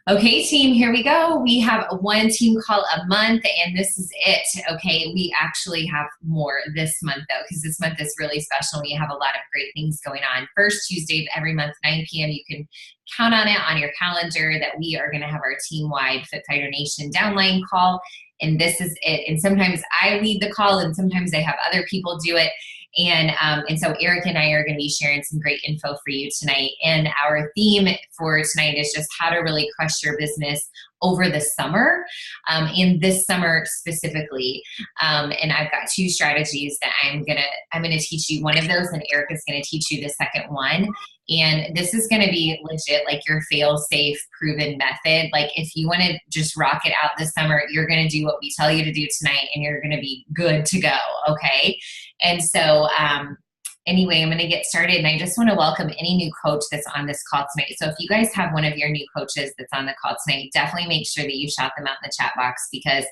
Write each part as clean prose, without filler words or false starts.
Okay, team, here we go. We have one team call a month, and this is it. Okay, we actually have more this month, though, because this month is really special. We have a lot of great things going on. First Tuesday of every month, 9 p.m., you can count on it on your calendar that we are going to have our team-wide Fit Fighter Nation downline call, and this is it. And sometimes I lead the call, and sometimes I have other people do it. And so Eric and I are going to be sharing some great info for you tonight. And our theme for tonight is just how to really crush your business over the summer, in this summer specifically. And I've got two strategies that I'm gonna teach you one of those, and Eric is gonna teach you the second one. And this is gonna be legit, like your fail-safe, proven method. Like if you want to just rock it out this summer, you're gonna do what we tell you to do tonight, and you're gonna be good to go. Okay. And so, anyway, I'm going to get started, and I just want to welcome any new coach that's on this call tonight. So if you guys have one of your new coaches that's on the call tonight, definitely make sure that you shout them out in the chat box, because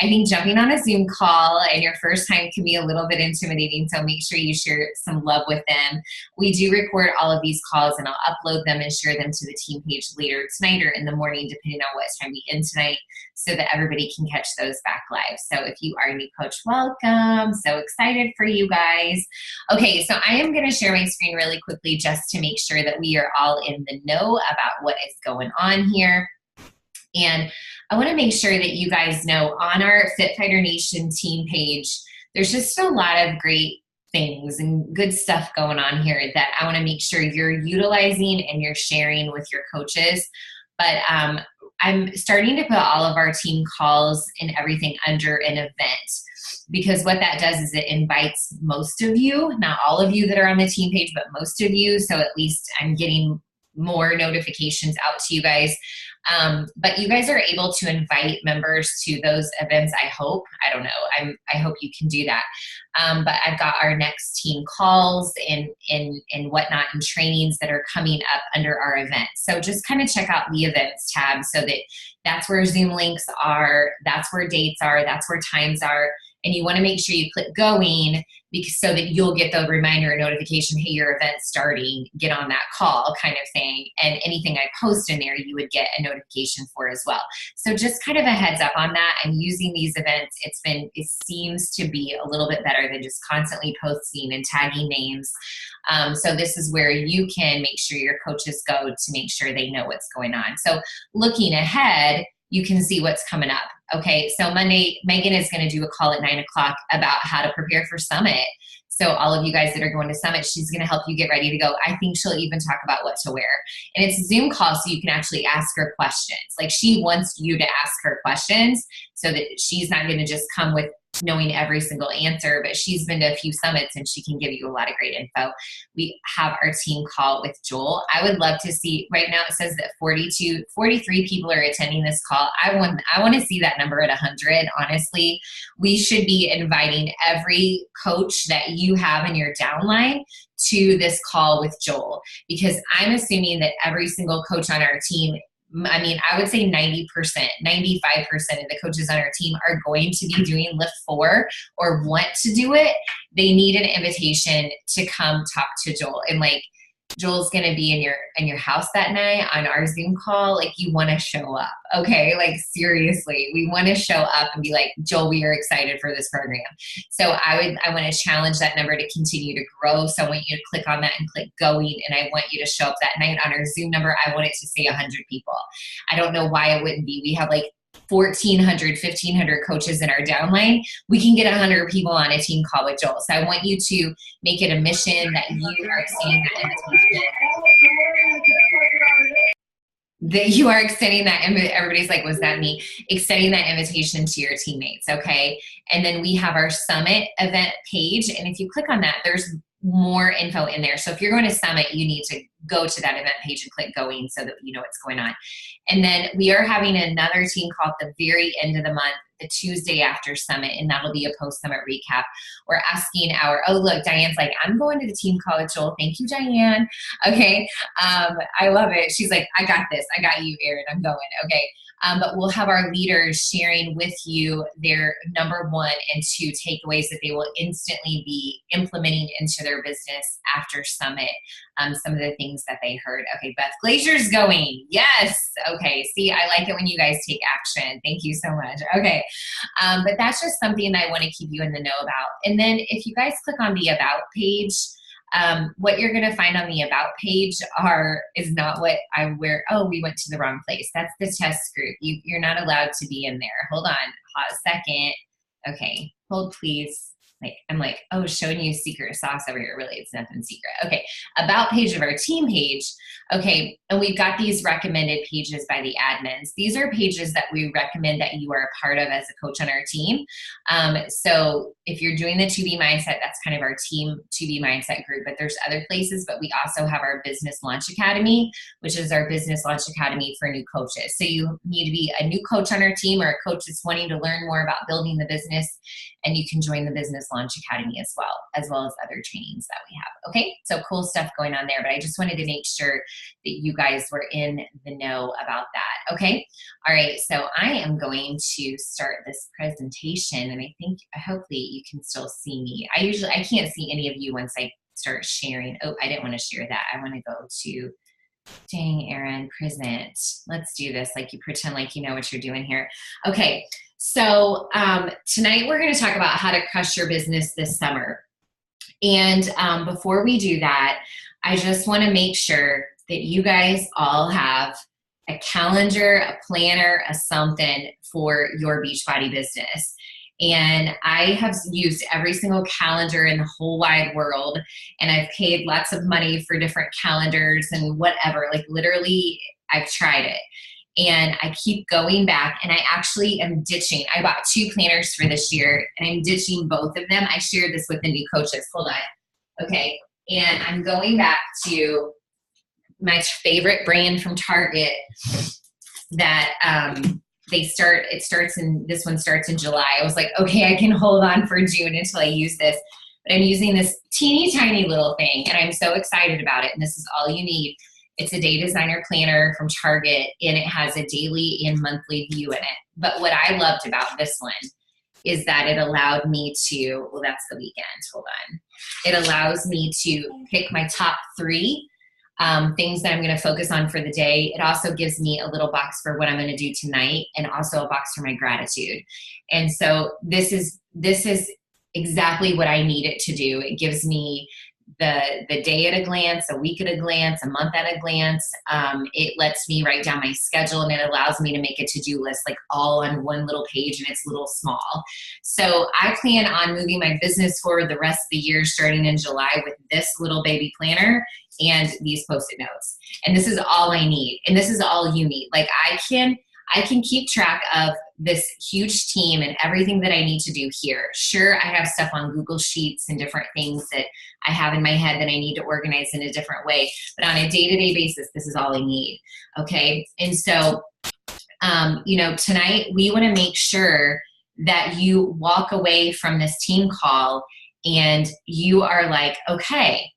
I think jumping on a Zoom call and your first time can be a little bit intimidating, so make sure you share some love with them. We do record all of these calls, and I'll upload them and share them to the team page later tonight or in the morning, depending on what time we end tonight, so that everybody can catch those back live. So if you are a new coach, welcome. So excited for you guys. Okay, so I am going to share my screen really quickly just to make sure that we are all in the know about what is going on here. And I want to make sure that you guys know on our Fit Fighter Nation team page, there's just a lot of great things and good stuff going on here that I want to make sure you're utilizing and you're sharing with your coaches. But I'm starting to put all of our team calls and everything under an event, because what that does is it invites most of you, not all of you that are on the team page, but most of you. So at least I'm getting more notifications out to you guys. But you guys are able to invite members to those events, I hope. I don't know. I hope you can do that. But I've got our next team calls and whatnot and trainings that are coming up under our event. So just kind of check out the events tab, so that that's where Zoom links are, that's where dates are, that's where times are. And you want to make sure you click going, because so that you'll get the reminder or notification, hey, your event's starting, get on that call kind of thing. And anything I post in there, you would get a notification for as well. So just kind of a heads up on that. And using these events, it seems to be a little bit better than just constantly posting and tagging names. So this is where you can make sure your coaches go to make sure they know what's going on. So looking ahead, you can see what's coming up. Okay, so Monday, Megan is going to do a call at 9 o'clock about how to prepare for Summit. So all of you guys that are going to Summit, she's going to help you get ready to go. I think she'll even talk about what to wear. And it's a Zoom call, so you can actually ask her questions. Like, she wants you to ask her questions, so that she's not going to just come with knowing every single answer, but she's been to a few summits and she can give you a lot of great info. We have our team call with Joel. I would love to see, right now it says that 43 people are attending this call. I want to see that number at 100. Honestly, we should be inviting every coach that you have in your downline to this call with Joel, because I'm assuming that every single coach on our team, I mean, I would say 90%, 95% of the coaches on our team are going to be doing Lift 4 or want to do it. They need an invitation to come talk to Joel. And like, Joel's going to be in your house that night on our Zoom call. Like, you want to show up. Okay. Like, seriously, we want to show up and be like, Joel, we are excited for this program. So I want to challenge that number to continue to grow. So I want you to click on that and click going. And I want you to show up that night on our Zoom number. I want it to say 100 people. I don't know why it wouldn't be. We have like 1,400, 1,500 coaches in our downline. We can get 100 people on a team call with Joel. So I want you to make it a mission that you are extending that invitation. That you are extending that, everybody's like, was that me? Extending that invitation to your teammates, okay? And then we have our Summit event page. And if you click on that, there's more info in there. So if you're going to Summit, you need to go to that event page and click going, so that you know what's going on. And then we are having another team call at the very end of the month, the Tuesday after Summit, and that'll be a post-Summit recap. We're asking oh, look, Diane's like, I'm going to the team call with Joel. Thank you, Diane. Okay, I love it. She's like, I got this. I got you, Erin. I'm going. Okay. But we'll have our leaders sharing with you their number 1 and 2 takeaways that they will instantly be implementing into their business after Summit. Some of the things that they heard. Okay, Beth Glazier's going. Yes. Okay. See, I like it when you guys take action. Thank you so much. Okay. But that's just something that I want to keep you in the know about. And then if you guys click on the About page, what you're going to find on the About page is not what I wear. Oh, we went to the wrong place. That's the test group. You're not allowed to be in there. Hold on. Hot second. Okay. Hold, please. I'm like, oh, showing you secret sauce over here. Really, it's nothing secret. Okay. About page of our team page. Okay. And we've got these recommended pages by the admins. These are pages that we recommend that you are a part of as a coach on our team. So if you're doing the 2B Mindset, that's kind of our team 2B Mindset group, but there's other places, but we also have our Business Launch Academy, which is our Business Launch Academy for new coaches. So you need to be a new coach on our team or a coach that's wanting to learn more about building the business, and you can join the Business Launch Academy as well as other trainings that we have. Okay, so cool stuff going on there, but I just wanted to make sure that you guys were in the know about that. Okay, all right, so I am going to start this presentation, and I think hopefully you can still see me. I can't see any of you once I start sharing. Oh, I didn't want to share that. I want to go to, dang, Erin, present. Let's do this like you pretend like you know what you're doing here. Okay. So tonight we're going to talk about how to crush your business this summer. And before we do that, I just want to make sure that you guys all have a calendar, a planner, a something for your Beachbody business. And I have used every single calendar in the whole wide world, and I've paid lots of money for different calendars and whatever. Like literally, I've tried it. And I keep going back, and I actually am ditching. I bought 2 planners for this year, and I'm ditching both of them. I shared this with the new coaches. Hold on. Okay. And I'm going back to my favorite brand from Target that this one starts in July. I was like, okay, I can hold on for June until I use this. But I'm using this teeny tiny little thing, and I'm so excited about it. And this is all you need. It's a day designer planner from Target, and it has a daily and monthly view in it. But what I loved about this one is that it allowed me to, well, that's the weekend. Hold on. It allows me to pick my top 3 things that I'm going to focus on for the day. It also gives me a little box for what I'm going to do tonight, and also a box for my gratitude. And so this is exactly what I need it to do. It gives me the day at a glance, a week at a glance, a month at a glance. It lets me write down my schedule, and it allows me to make a to-do list like all on one little page, and it's little small. So I plan on moving my business forward the rest of the year starting in July with this little baby planner and these Post-it notes. And this is all I need. And this is all you need. Like I can keep track of this huge team and everything that I need to do here. Sure, I have stuff on Google Sheets and different things that I have in my head that I need to organize in a different way. But on a day-to-day basis, this is all I need. Okay. And so, tonight we want to make sure that you walk away from this team call and you are like, okay,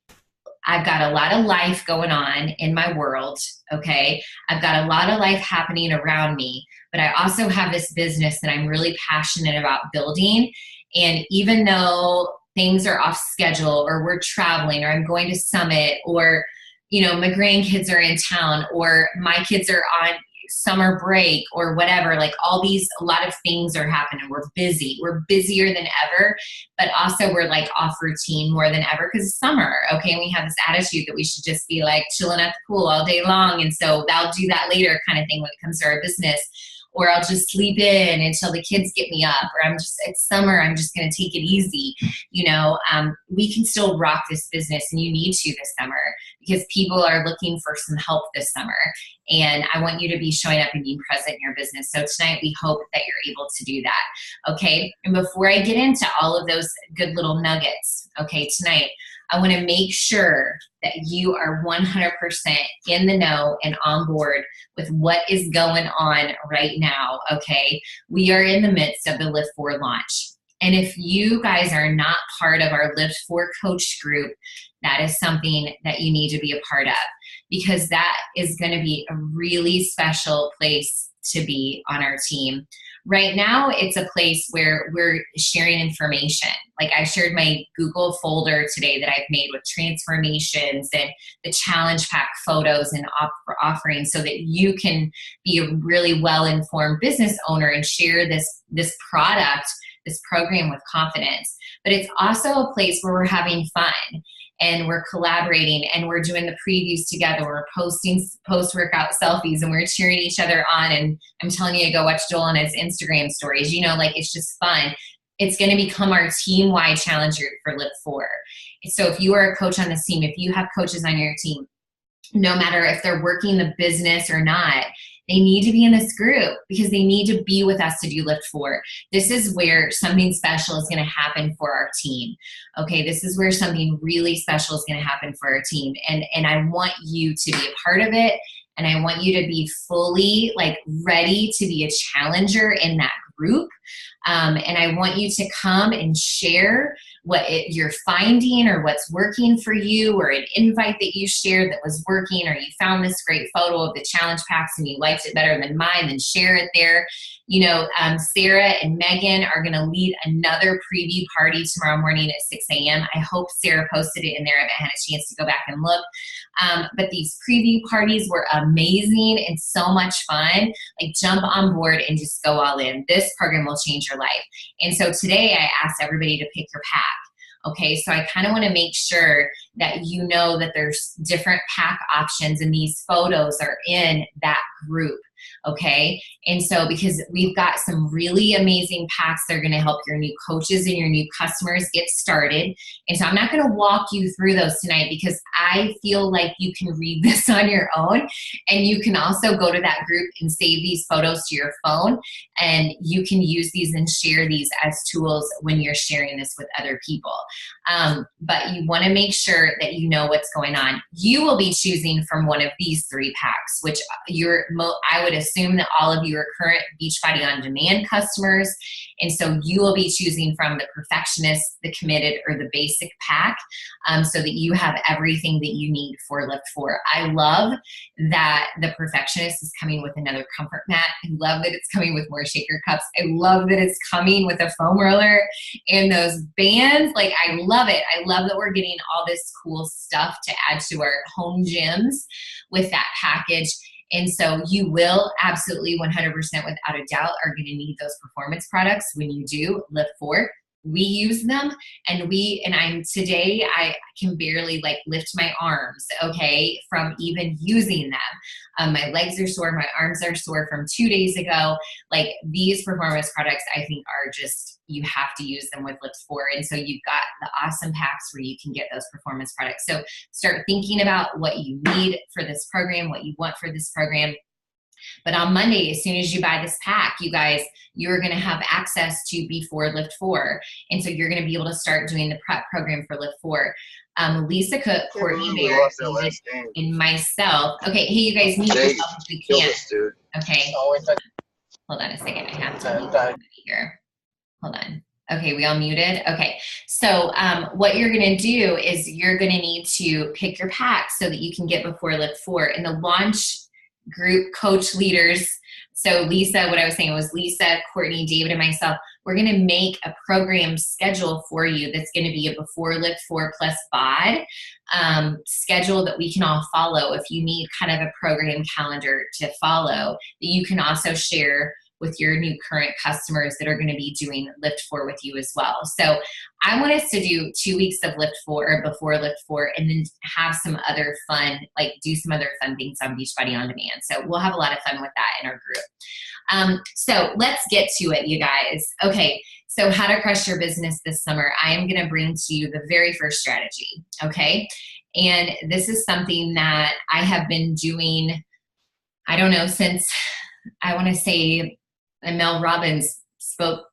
I've got a lot of life going on in my world, okay? I've got a lot of life happening around me, but I also have this business that I'm really passionate about building. And even though things are off schedule, or we're traveling, or I'm going to Summit, or, my grandkids are in town, or my kids are on summer break or whatever, like a lot of things are happening. We're busy. We're busier than ever, but also we're like off routine more than ever because it's summer. Okay. And we have this attitude that we should just be like chilling at the pool all day long. And so I'll do that later kind of thing when it comes to our business. Or I'll just sleep in until the kids get me up, or it's summer, I'm just going to take it easy. We can still rock this business, and you need to this summer because people are looking for some help this summer. And I want you to be showing up and being present in your business. So tonight we hope that you're able to do that. Okay. And before I get into all of those good little nuggets, okay, tonight, I want to make sure that you are 100% in the know and on board with what is going on right now, okay? We are in the midst of the Lift 4 launch. And if you guys are not part of our Lift 4 coach group, that is something that you need to be a part of, because that is going to be a really special place to be on our team. Right now, it's a place where we're sharing information. Like I shared my Google folder today that I've made with transformations and the challenge pack photos and offerings so that you can be a really well-informed business owner and share this product, this program with confidence. But it's also a place where we're having fun and we're collaborating and we're doing the previews together. We're posting post-workout selfies and we're cheering each other on. And I'm telling you to go watch Joel and his Instagram stories. You know, like it's just fun. It's going to become our team-wide challenge for Lift 4. So if you are a coach on this team, if you have coaches on your team, no matter if they're working the business or not, they need to be in this group because they need to be with us to do Lift 4. This is where something special is going to happen for our team. Okay, this is where something really special is going to happen for our team. And I want you to be a part of it. And I want you to be fully like ready to be a challenger in that group. And I want you to come and share what you're finding or what's working for you, or an invite that you shared that was working, or you found this great photo of the challenge packs and you liked it better than mine, then share it there. You know, Sarah and Megan are going to lead another preview party tomorrow morning at 6 a.m. I hope Sarah posted it in there. I haven't had a chance to go back and look. But these preview parties were amazing and so much fun. Like, jump on board and just go all in. This program will change your life. And so today I asked everybody to pick your pack. Okay, so I kind of want to make sure that you know that there's different pack options and these photos are in that group. Okay, and so because we've got some really amazing packs that are going to help your new coaches and your new customers get started. And so I'm not going to walk you through those tonight because I feel like you can read this on your own, and you can also go to that group and save these photos to your phone, and you can use these and share these as tools when you're sharing this with other people. But you want to make sure that you know what's going on. You will be choosing from one of these 3 packs, which I would assume that all of you are current Beachbody On Demand customers. And so you will be choosing from the Perfectionist, the Committed, or the Basic pack, so that you have everything that you need for Lift 4. I love that the Perfectionist is coming with another comfort mat. I love that it's coming with more shaker cups. I love that it's coming with a foam roller and those bands. Like, I love it. I love that we're getting all this cool stuff to add to our home gyms with that package. And so you will absolutely 100% without a doubt are going to need those performance products when you do Lift 4. We use them, and today I can barely like lift my arms, okay, from even using them. My legs are sore, my arms are sore from 2 days ago. Like, these performance products, I think, are just, you have to use them with Lift 4. And so you've got the awesome packs where you can get those performance products. So start thinking about what you need for this program, what you want for this program. But on Monday, as soon as you buy this pack, you guys, you're going to have access to Before Lift 4. And so you're going to be able to start doing the prep program for Lift 4. Lisa Cook, Courtney Bear, and myself. Okay, hey, you guys, mute yourself if you can't. Okay. Hold on a second. I have to mute somebody here. Hold on. Okay, we all muted? Okay, so what you're going to do is you're going to need to pick your pack so that you can get Before Lift 4. And the launch group coach leaders, so Lisa, what I was saying was Lisa, Courtney, David, and myself, we're going to make a program schedule for you that's going to be a Before Lift 4 plus BOD schedule that we can all follow. If you need kind of a program calendar to follow, that you can also share with your new current customers that are going to be doing Lift 4 with you as well. So I want us to do 2 weeks of Lift 4 or Before Lift 4, and then have some other fun, like do some other fun things on Beachbody On Demand. So we'll have a lot of fun with that in our group. So let's get to it, you guys. Okay, so how to crush your business this summer. I am going to bring to you the very first strategy, okay? And this is something that I have been doing, I don't know, since I want to say Mel Robbins spoke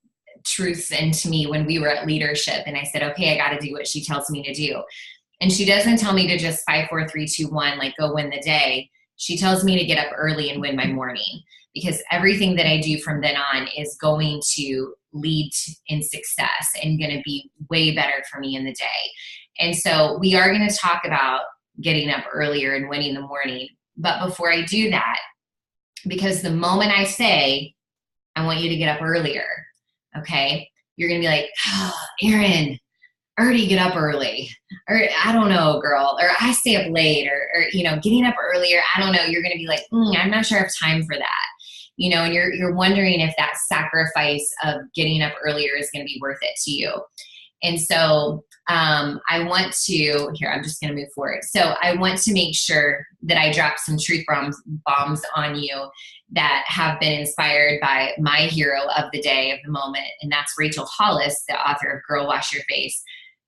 truth into me when we were at leadership, and I said, okay, I got to do what she tells me to do. And she doesn't tell me to just 5, 4, 3, 2, 1, like go win the day. She tells me to get up early and win my morning, because everything that I do from then on is going to lead in success and going to be way better for me in the day. And so we are going to talk about getting up earlier and winning the morning. But before I do that, Because the moment I say, I want you to get up earlier, okay, you're going to be like, oh, Erin, I already get up early. Or I don't know, girl. Or I stay up late. Or getting up earlier, I don't know. You're going to be like, I'm not sure I have time for that. And you're wondering if that sacrifice of getting up earlier is going to be worth it to you. And so I want to, here, I'm just going to move forward. So I want to make sure that I drop some truth bombs on you that have been inspired by my hero of the day, of the moment. And that's Rachel Hollis, the author of Girl Wash Your Face.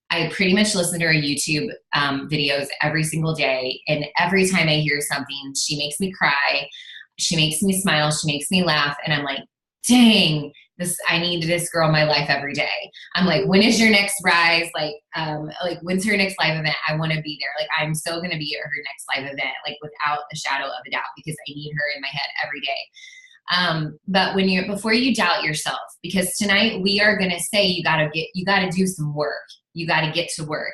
I pretty much listen to her YouTube videos every single day. And every time I hear something, she makes me cry. She makes me smile. She makes me laugh. And I'm like, dang, I need this girl in my life every day. I'm like, when is your next rise? Like when's her next live event? I want to be there. Like, I'm so going to be at her next live event, like without a shadow of a doubt, because I need her in my head every day. But before you doubt yourself, because tonight we are going to say, you got to do some work. You got to get to work,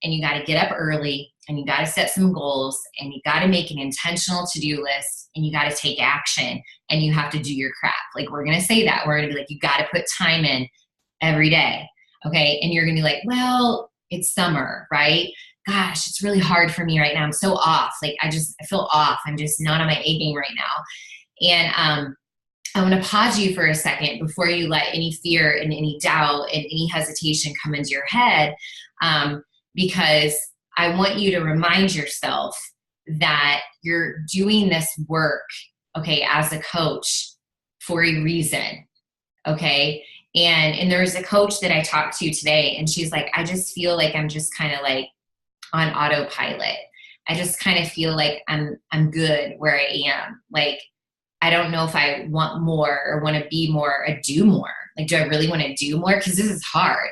and you got to get up early, and you got to set some goals, and you got to make an intentional to-do list, and you got to take action, and you have to do your crap. Like, we're going to say that. We're going to be like, you got to put time in every day. Okay. And you're going to be like, well, it's summer, right? Gosh, it's really hard for me right now. I'm so off. Like, I feel off. I'm just not on my A game right now. And, I want to pause you for a second before you let any fear and any doubt and any hesitation come into your head, because I want you to remind yourself that you're doing this work, okay, as a coach for a reason, okay? And there was a coach that I talked to today, and she's like, I just feel like I'm just kind of like on autopilot. I just kind of feel like I'm good where I am. Like, I don't know if I want more or want to be more or do more. Like, do I really want to do more? Because this is hard.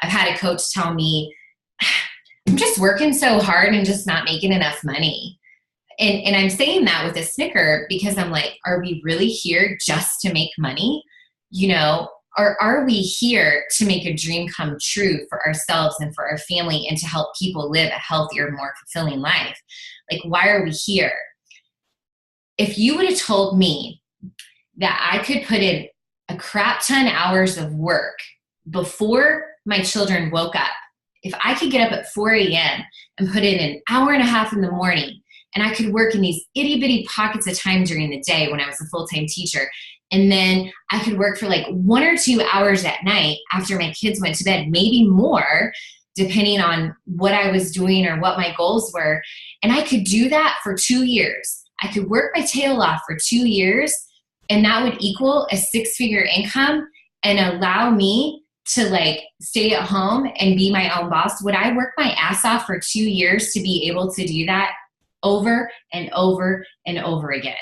I've had a coach tell me, I'm just working so hard and just not making enough money. And I'm saying that with a snicker, because I'm like, are we really here just to make money? Or are we here to make a dream come true for ourselves and for our family, and to help people live a healthier, more fulfilling life? Like, why are we here? If you would have told me that I could put in a crap ton hours of work before my children woke up, if I could get up at 4 a.m. and put in an hour and a half in the morning, and I could work in these itty bitty pockets of time during the day when I was a full-time teacher, and then I could work for like 1 or 2 hours at night after my kids went to bed, maybe more, depending on what I was doing or what my goals were. And I could do that for 2 years. I could work my tail off for 2 years, and that would equal a 6-figure income and allow me to like stay at home and be my own boss. Would I work my ass off for 2 years to be able to do that over and over and over again?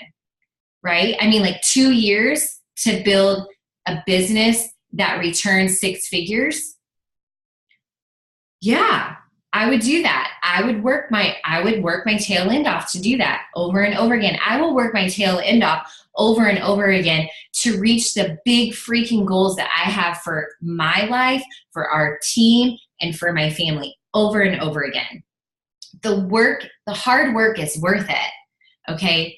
Right? I mean, like 2 years to build a business that returns 6 figures. Yeah, I would do that. I would work my tail end off to do that over and over again. I will work my tail end off over and over again to reach the big freaking goals that I have for my life, for our team, and for my family over and over again. The hard work is worth it, okay?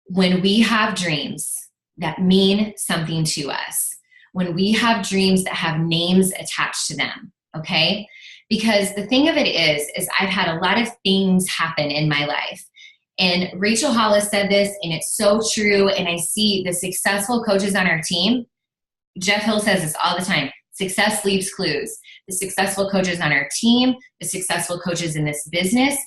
When we have dreams that mean something to us, when we have dreams that have names attached to them, okay? Because the thing of it is I've had a lot of things happen in my life. And Rachel Hollis said this, and it's so true. And I see the successful coaches on our team. Jeff Hill says this all the time. Success leaves clues. The successful coaches on our team, the successful coaches in this business,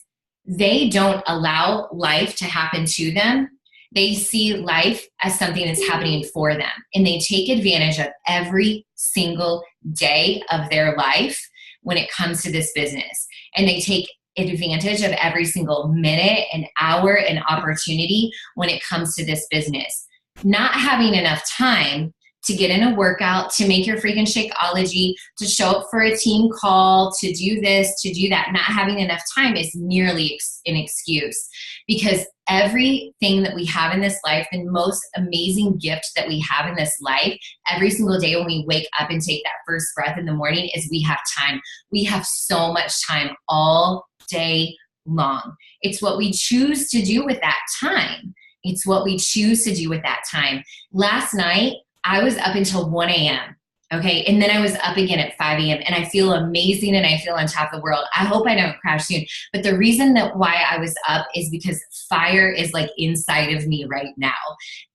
they don't allow life to happen to them. They see life as something that's happening for them. And they take advantage of every single day of their life when it comes to this business. And they take advantage of every single minute and hour and opportunity when it comes to this business. Not having enough time to get in a workout, to make your freaking Shakeology, to show up for a team call, to do this, to do that. Not having enough time is merely an excuse, because everything that we have in this life, the most amazing gift that we have in this life, every single day when we wake up and take that first breath in the morning, is we have time. We have so much time all day long. It's what we choose to do with that time. It's what we choose to do with that time. Last night, I was up until 1 a.m. Okay. And then I was up again at 5 a.m. and I feel amazing and I feel on top of the world. I hope I don't crash soon. But the reason that why I was up is because fire is like inside of me right now.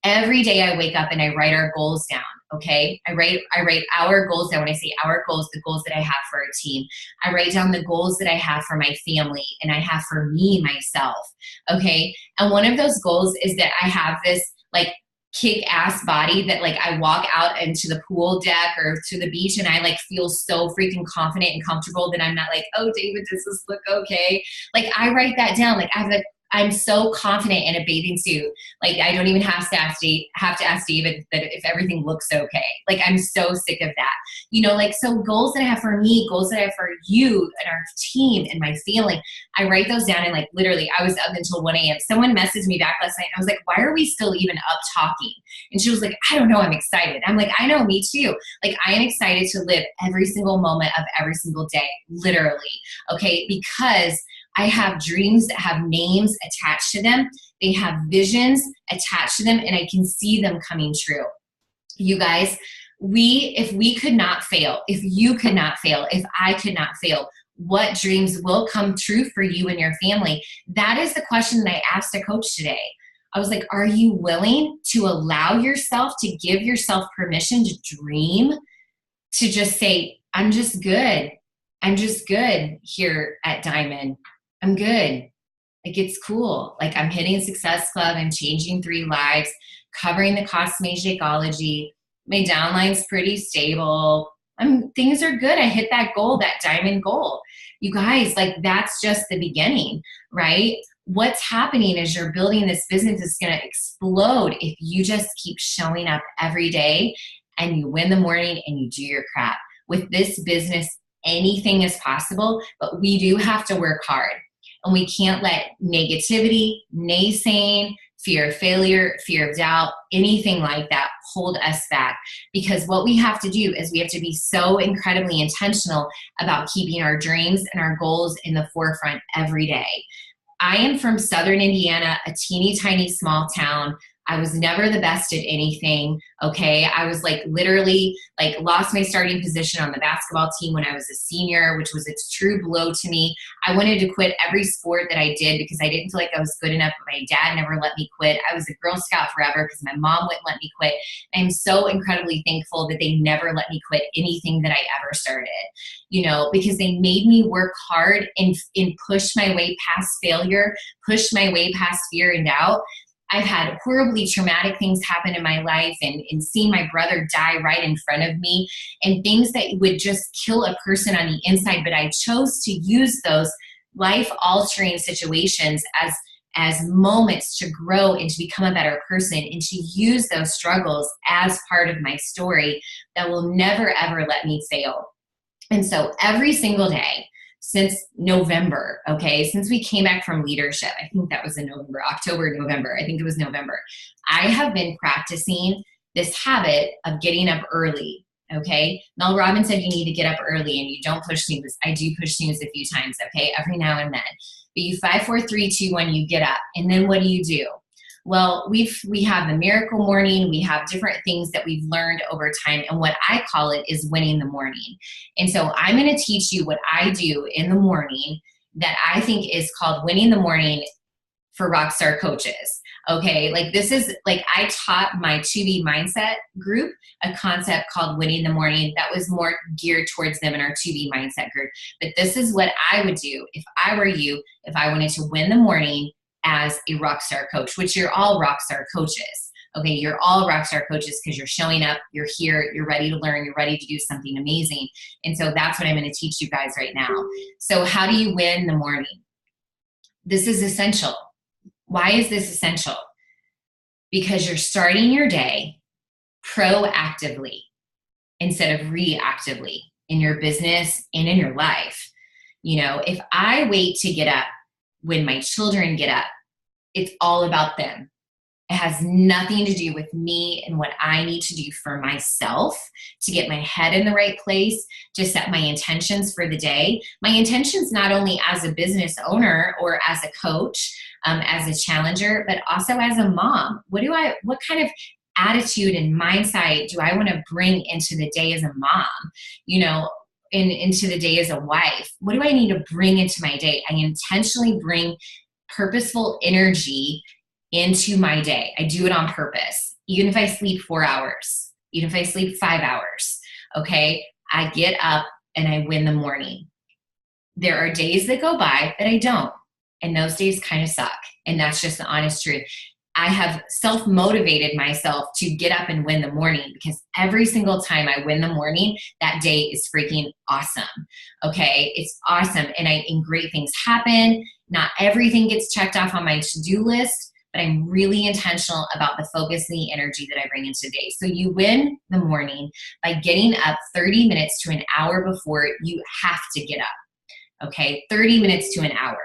Every day I wake up and I write our goals down. Okay. I write our goals down. When I say our goals, the goals that I have for our team, I write down the goals that I have for my family and I have for me, myself. Okay. And one of those goals is that I have this like kick-ass body that like I walk out into the pool deck or to the beach and I like feel so freaking confident and comfortable that I'm not like, oh, David, does this look okay? Like I write that down. Like I'm so confident in a bathing suit. Like I don't even have to ask David that if everything looks okay. Like I'm so sick of that. You know, like so goals that I have for me, goals that I have for you and our team and my family, I write those down and like literally I was up until 1 a.m. Someone messaged me back last night and I was like, why are we still even up talking? And she was like, I don't know, I'm excited. I'm like, I know, me too. Like I am excited to live every single moment of every single day, literally. Okay, because I have dreams that have names attached to them. They have visions attached to them and I can see them coming true. You guys, if we could not fail, if you could not fail, if I could not fail, what dreams will come true for you and your family? That is the question that I asked a coach today. I was like, are you willing to allow yourself to give yourself permission to dream, to just say, I'm just good. I'm just good here at Diamond. I'm good. Like it's cool. Like I'm hitting Success Club. I'm changing 3 lives, covering the Cosme Shakeology. My downline's pretty stable. Things are good. I hit that goal, that diamond goal. You guys, like that's just the beginning, right? What's happening is you're building this business that's going to explode if you just keep showing up every day and you win the morning and you do your crap. With this business, anything is possible, but we do have to work hard. And we can't let negativity, naysaying, fear of failure, fear of doubt, anything like that hold us back. Because what we have to do is we have to be so incredibly intentional about keeping our dreams and our goals in the forefront every day. I am from Southern Indiana, a teeny tiny small town. I was never the best at anything, okay? I was like literally like lost my starting position on the basketball team when I was a senior, which was a true blow to me. I wanted to quit every sport that I did because I didn't feel like I was good enough, but my dad never let me quit. I was a Girl Scout forever because my mom wouldn't let me quit. I'm so incredibly thankful that they never let me quit anything that I ever started, you know, because they made me work hard and push my way past failure, push my way past fear and doubt. I've had horribly traumatic things happen in my life and seeing my brother die right in front of me and things that would just kill a person on the inside. But I chose to use those life-altering situations as moments to grow and to become a better person and to use those struggles as part of my story that will never, ever let me fail. And so every single day, since November, okay, since we came back from leadership, I think that was in November, I think it was November, I have been practicing this habit of getting up early, okay? Mel Robbins said you need to get up early and you don't push snooze. I do push snooze a few times, okay, every now and then. But you 5, 4, 3, 2, 1, you get up. And then what do? Well, we have the miracle morning. We have different things that we've learned over time. And what I call it is winning the morning. And so I'm going to teach you what I do in the morning that I think is called winning the morning for Rockstar coaches. Okay. Like this is like, I taught my 2B mindset group a concept called winning the morning that was more geared towards them in our 2B mindset group. But this is what I would do if I were you, if I wanted to win the morning as a Rockstar coach, which you're all Rockstar coaches. Okay, you're all Rockstar coaches because you're showing up, you're here, you're ready to learn, you're ready to do something amazing. And so that's what I'm going to teach you guys right now. So how do you win the morning? This is essential. Why is this essential? Because you're starting your day proactively instead of reactively in your business and in your life. You know, if I wait to get up when my children get up, it's all about them. It has nothing to do with me and what I need to do for myself to get my head in the right place, to set my intentions for the day. My intentions not only as a business owner or as a coach, as a challenger, but also as a mom. What kind of attitude and mindset do I want to bring into the day as a mom, into the day as a wife? What do I need to bring into my day? I intentionally bring purposeful energy into my day. I do it on purpose. Even if I sleep 4 hours, even if I sleep 5 hours, okay, I get up and I win the morning. There are days that go by that I don't, and those days kind of suck. And that's just the honest truth. I have self-motivated myself to get up and win the morning, because every single time I win the morning, that day is freaking awesome. Okay, it's awesome. And great things happen. Not everything gets checked off on my to-do list, but I'm really intentional about the focus and the energy that I bring into the day. So you win the morning by getting up 30 minutes to an hour before you have to get up. Okay, 30 minutes to an hour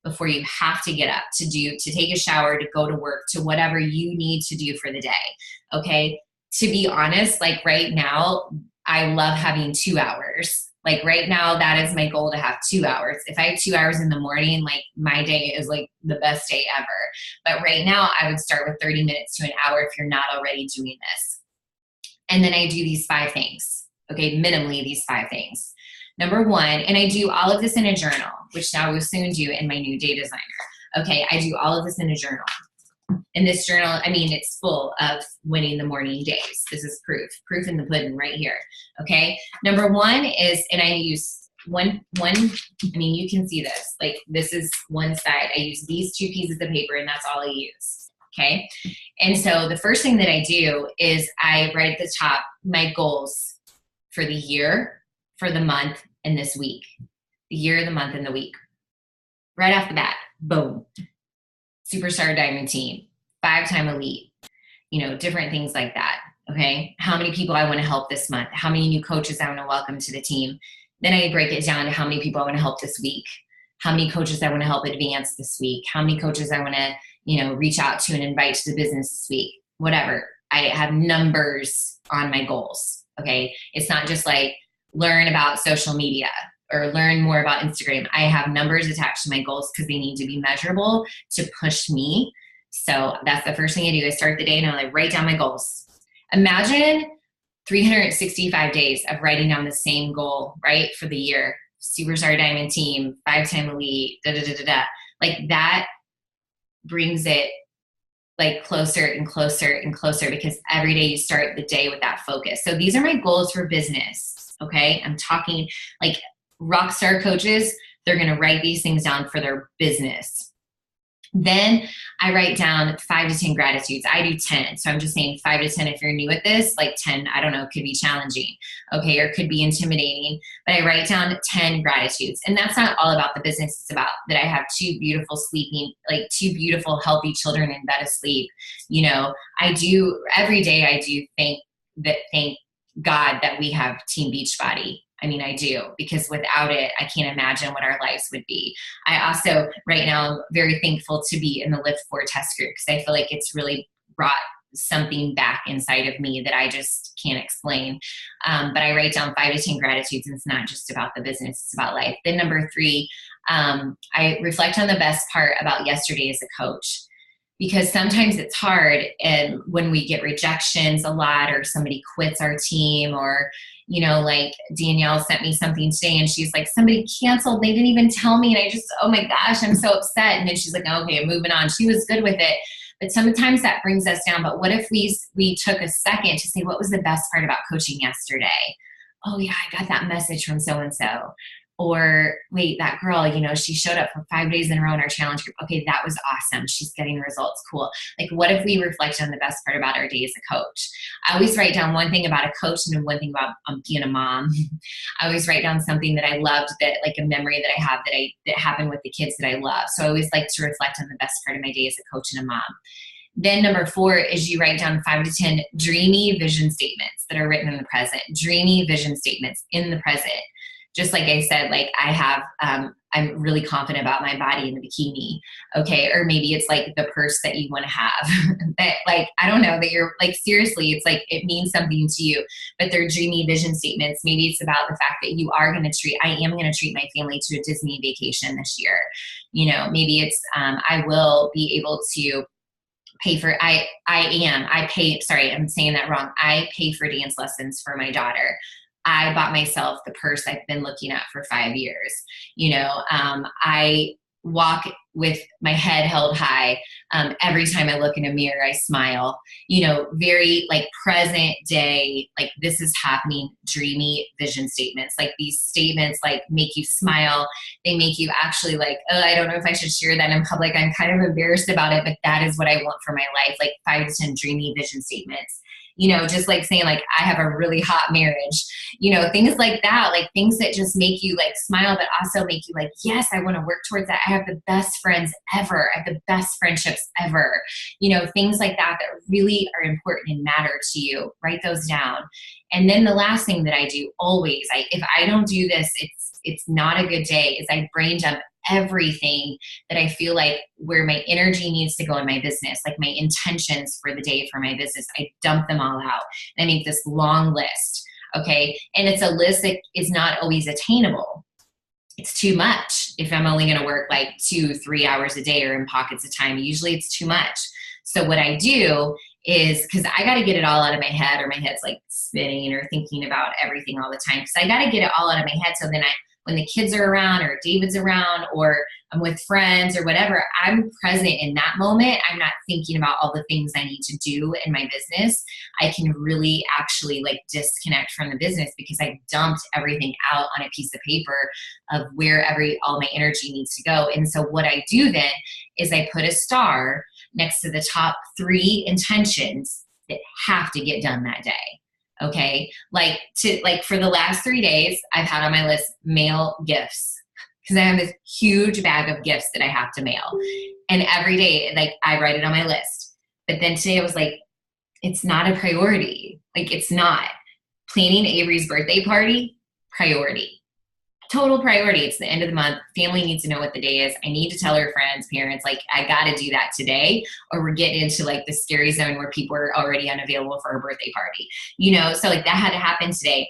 before you have to get up to take a shower, to go to work, to whatever you need to do for the day. Okay. To be honest, like right now, I love having 2 hours. Like right now, that is my goal, to have 2 hours. If I have 2 hours in the morning, like my day is like the best day ever. But right now I would start with 30 minutes to an hour if you're not already doing this. And then I do these 5 things. Okay. Minimally these 5 things. Number 1, and I do all of this in a journal, which I will soon do in my new Day Designer. Okay, I do all of this in a journal. In this journal, it's full of winning the morning days. This is proof in the pudding right here. Okay, number 1 is, and I use one, you can see this, like this is one side. I use these 2 pieces of paper, and that's all I use. Okay, and so the first thing that I do is I write at the top my goals for the year, for the month, and this week. The year, the month, and the week. Right off the bat, boom. Superstar Diamond Team, 5-time elite, different things like that. Okay. How many people I want to help this month? How many new coaches I want to welcome to the team? Then I break it down to how many people I want to help this week. How many coaches I want to help advance this week. How many coaches I want to, reach out to and invite to the business this week. Whatever. I have numbers on my goals. Okay. It's not just like, learn about social media or learn more about Instagram. I have numbers attached to my goals because they need to be measurable to push me. So that's the first thing I do. I start the day and I write down my goals. Imagine 365 days of writing down the same goal, right? For the year. Superstar Diamond Team, 5-time elite, Like that brings it like closer and closer and closer, because every day you start the day with that focus. So these are my goals for business. Okay. I'm talking like rock star coaches. They're going to write these things down for their business. Then I write down 5 to 10 gratitudes. I do 10. So I'm just saying 5 to 10. If you're new at this, like 10, I don't know, could be challenging. Okay. Or could be intimidating, but I write down 10 gratitudes. And that's not all about the business. It's about that I have 2 beautiful healthy children in bed asleep. I do every day. I do thank God that we have Team Beachbody. I do, because without it, I can't imagine what our lives would be. I also, right now, I'm very thankful to be in the Lift 4 test group, because I feel like it's really brought something back inside of me that I just can't explain. But I write down 5 to 10 gratitudes, and it's not just about the business, it's about life. Then number 3, I reflect on the best part about yesterday as a coach. Because sometimes it's hard, and when we get rejections a lot, or somebody quits our team, or, like Danielle sent me something today and she's like, somebody canceled, they didn't even tell me. And I just, oh my gosh, I'm so upset. And then she's like, okay, I'm moving on. She was good with it. But sometimes that brings us down. But what if we took a second to say, what was the best part about coaching yesterday? Oh yeah, I got that message from so-and-so. Or wait, that girl, she showed up for 5 days in a row in our challenge group. Okay, that was awesome. She's getting results. Cool. Like, what if we reflect on the best part about our day as a coach? I always write down one thing about a coach and then one thing about being a mom. I always write down something that I loved, that like a memory that I have that happened with the kids that I love. So I always like to reflect on the best part of my day as a coach and a mom. Then number 4 is you write down 5 to 10 dreamy vision statements that are written in the present. Dreamy vision statements in the present. Just like I said, like I have I'm really confident about my body in the bikini. Okay. Or maybe it's like the purse that you want to have that, like, I don't know, that you're like, seriously, it's like, it means something to you, but they're dreamy vision statements. Maybe it's about the fact that you are going to treat, I am going to treat my family to a Disney vacation this year. You know, maybe it's, I will be able to pay for, sorry, I'm saying that wrong. I pay for dance lessons for my daughter. I bought myself the purse I've been looking at for 5 years. You know, I walk with my head held high. Every time I look in a mirror, I smile, you know, very like present day, like this is happening, dreamy vision statements. Like these statements like make you smile. They make you actually like, oh, I don't know if I should share that in public. I'm kind of embarrassed about it, but that is what I want for my life. Like 5 to 10 dreamy vision statements. You know, just like saying like, I have a really hot marriage, you know, things like that, like things that just make you like smile, but also make you like, yes, I want to work towards that. I have the best friends ever. I have the best friendships ever. You know, things like that that really are important and matter to you. Write those down. And then the last thing that I do always, if I don't do this, it's not a good day, is I brain dump everything that I feel like where my energy needs to go in my business, like my intentions for the day for my business. I dump them all out. And I make this long list. Okay. And it's a list that is not always attainable. It's too much. If I'm only going to work like 2-3 hours a day or in pockets of time, usually it's too much. So what I do is, because I got to get it all out of my head, or my head's like spinning or thinking about everything all the time. Because I got to get it all out of my head. So then when the kids are around or David's around or I'm with friends or whatever, I'm present in that moment. I'm not thinking about all the things I need to do in my business. I can really actually like disconnect from the business because I dumped everything out on a piece of paper of where all my energy needs to go. And so what I do then is I put a star next to the top 3 intentions that have to get done that day. Okay. Like for the last 3 days, I've had on my list mail gifts, because I have this huge bag of gifts that I have to mail. And every day, like I write it on my list. But then today I was like, it's not a priority. Like it's not. Planning Avery's birthday party, priority. Total priority. It's the end of the month. Family needs to know what the day is. I need to tell her friends, parents, like I got to do that today, or we're getting into like the scary zone where people are already unavailable for a birthday party, you know? So like that had to happen today.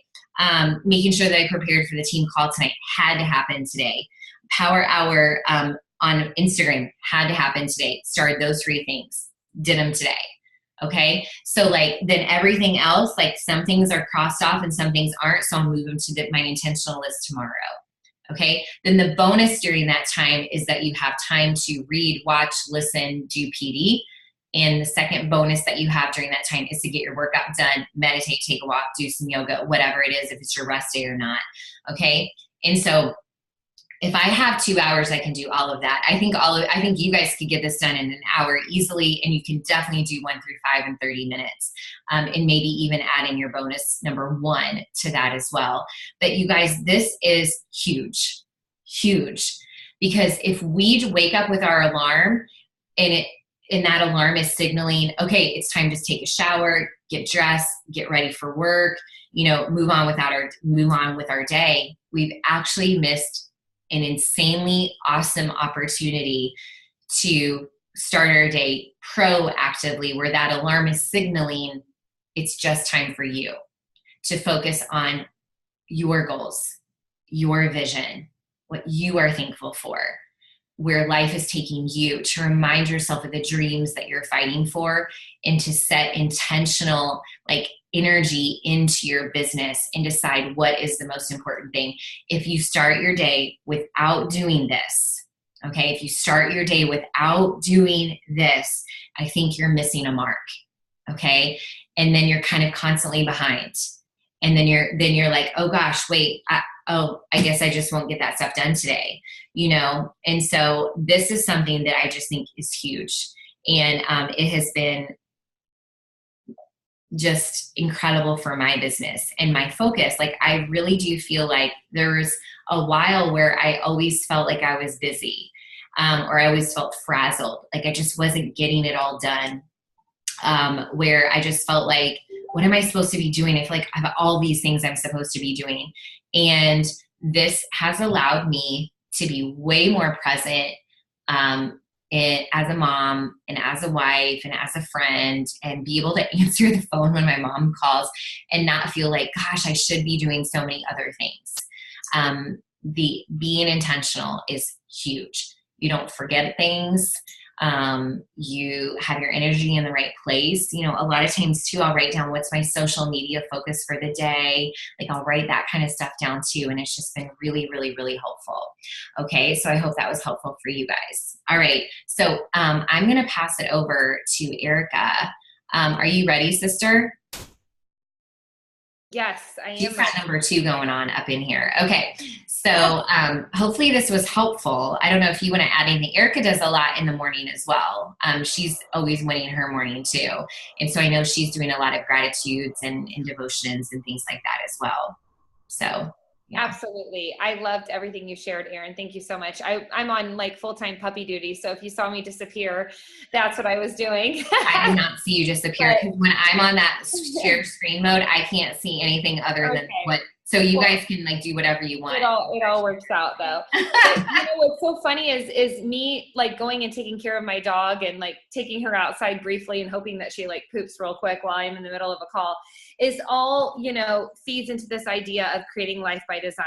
Making sure that I prepared for the team call tonight had to happen today. Power hour on Instagram had to happen today. Started those 3 things, did them today. Okay. So like then everything else, like some things are crossed off and some things aren't. So I'll move them to my intentional list tomorrow. Okay. Then the bonus during that time is that you have time to read, watch, listen, do PD. And the second bonus that you have during that time is to get your workout done, meditate, take a walk, do some yoga, whatever it is, if it's your rest day or not. Okay. And so if I have 2 hours, I can do all of that. I think you guys could get this done in an hour easily, and you can definitely do 1 through 5 in 30 minutes. And maybe even adding your bonus number 1 to that as well. But you guys, this is huge, huge. Because if we wake up with our alarm and that alarm is signaling, okay, it's time to take a shower, get dressed, get ready for work, you know, move on with our day, we've actually missed an insanely awesome opportunity to start our day proactively, where that alarm is signaling it's just time for you to focus on your goals, your vision, what you are thankful for, where life is taking you, to remind yourself of the dreams that you're fighting for, and to set intentional like energy into your business and decide what is the most important thing. If you start your day without doing this, okay, if you start your day without doing this, I think you're missing a mark. Okay. And then you're kind of constantly behind. And then you're like, oh gosh, wait, I guess I just won't get that stuff done today, you know? And so this is something that I just think is huge. And it has been just incredible for my business and my focus. Like I really do feel like there was a while where I always felt like I was busy, or I always felt frazzled. Like I just wasn't getting it all done. Where I just felt like, what am I supposed to be doing? I feel like I have all these things I'm supposed to be doing. And this has allowed me to be way more present as a mom and as a wife and as a friend, and be able to answer the phone when my mom calls and not feel like, gosh, I should be doing so many other things. The being intentional is huge. You don't forget things. You have your energy in the right place. You know, a lot of times too, I'll write down what's my social media focus for the day. Like I'll write that kind of stuff down too. And it's just been really, really, really helpful. Okay. So I hope that was helpful for you guys. All right. So, I'm going to pass it over to Erica. Are you ready, sister? Yes, I am. She's got number 2 going on up in here. Okay. So hopefully this was helpful. I don't know if you want to add anything. Erica does a lot in the morning as well. She's always winning her morning too. And so I know she's doing a lot of gratitudes and devotions and things like that as well. So yeah. Absolutely. I loved everything you shared, Erin. Thank you so much. I'm on like full-time puppy duty. So if you saw me disappear, that's what I was doing. I did not see you disappear, because when I'm on that shared screen mode, I can't see anything other than what. So you guys can like do whatever you want. It all works out though. But, you know, what's so funny is me like going and taking care of my dog and like taking her outside briefly and hoping that she like poops real quick while I'm in the middle of a call is all, you know, feeds into this idea of creating life by design.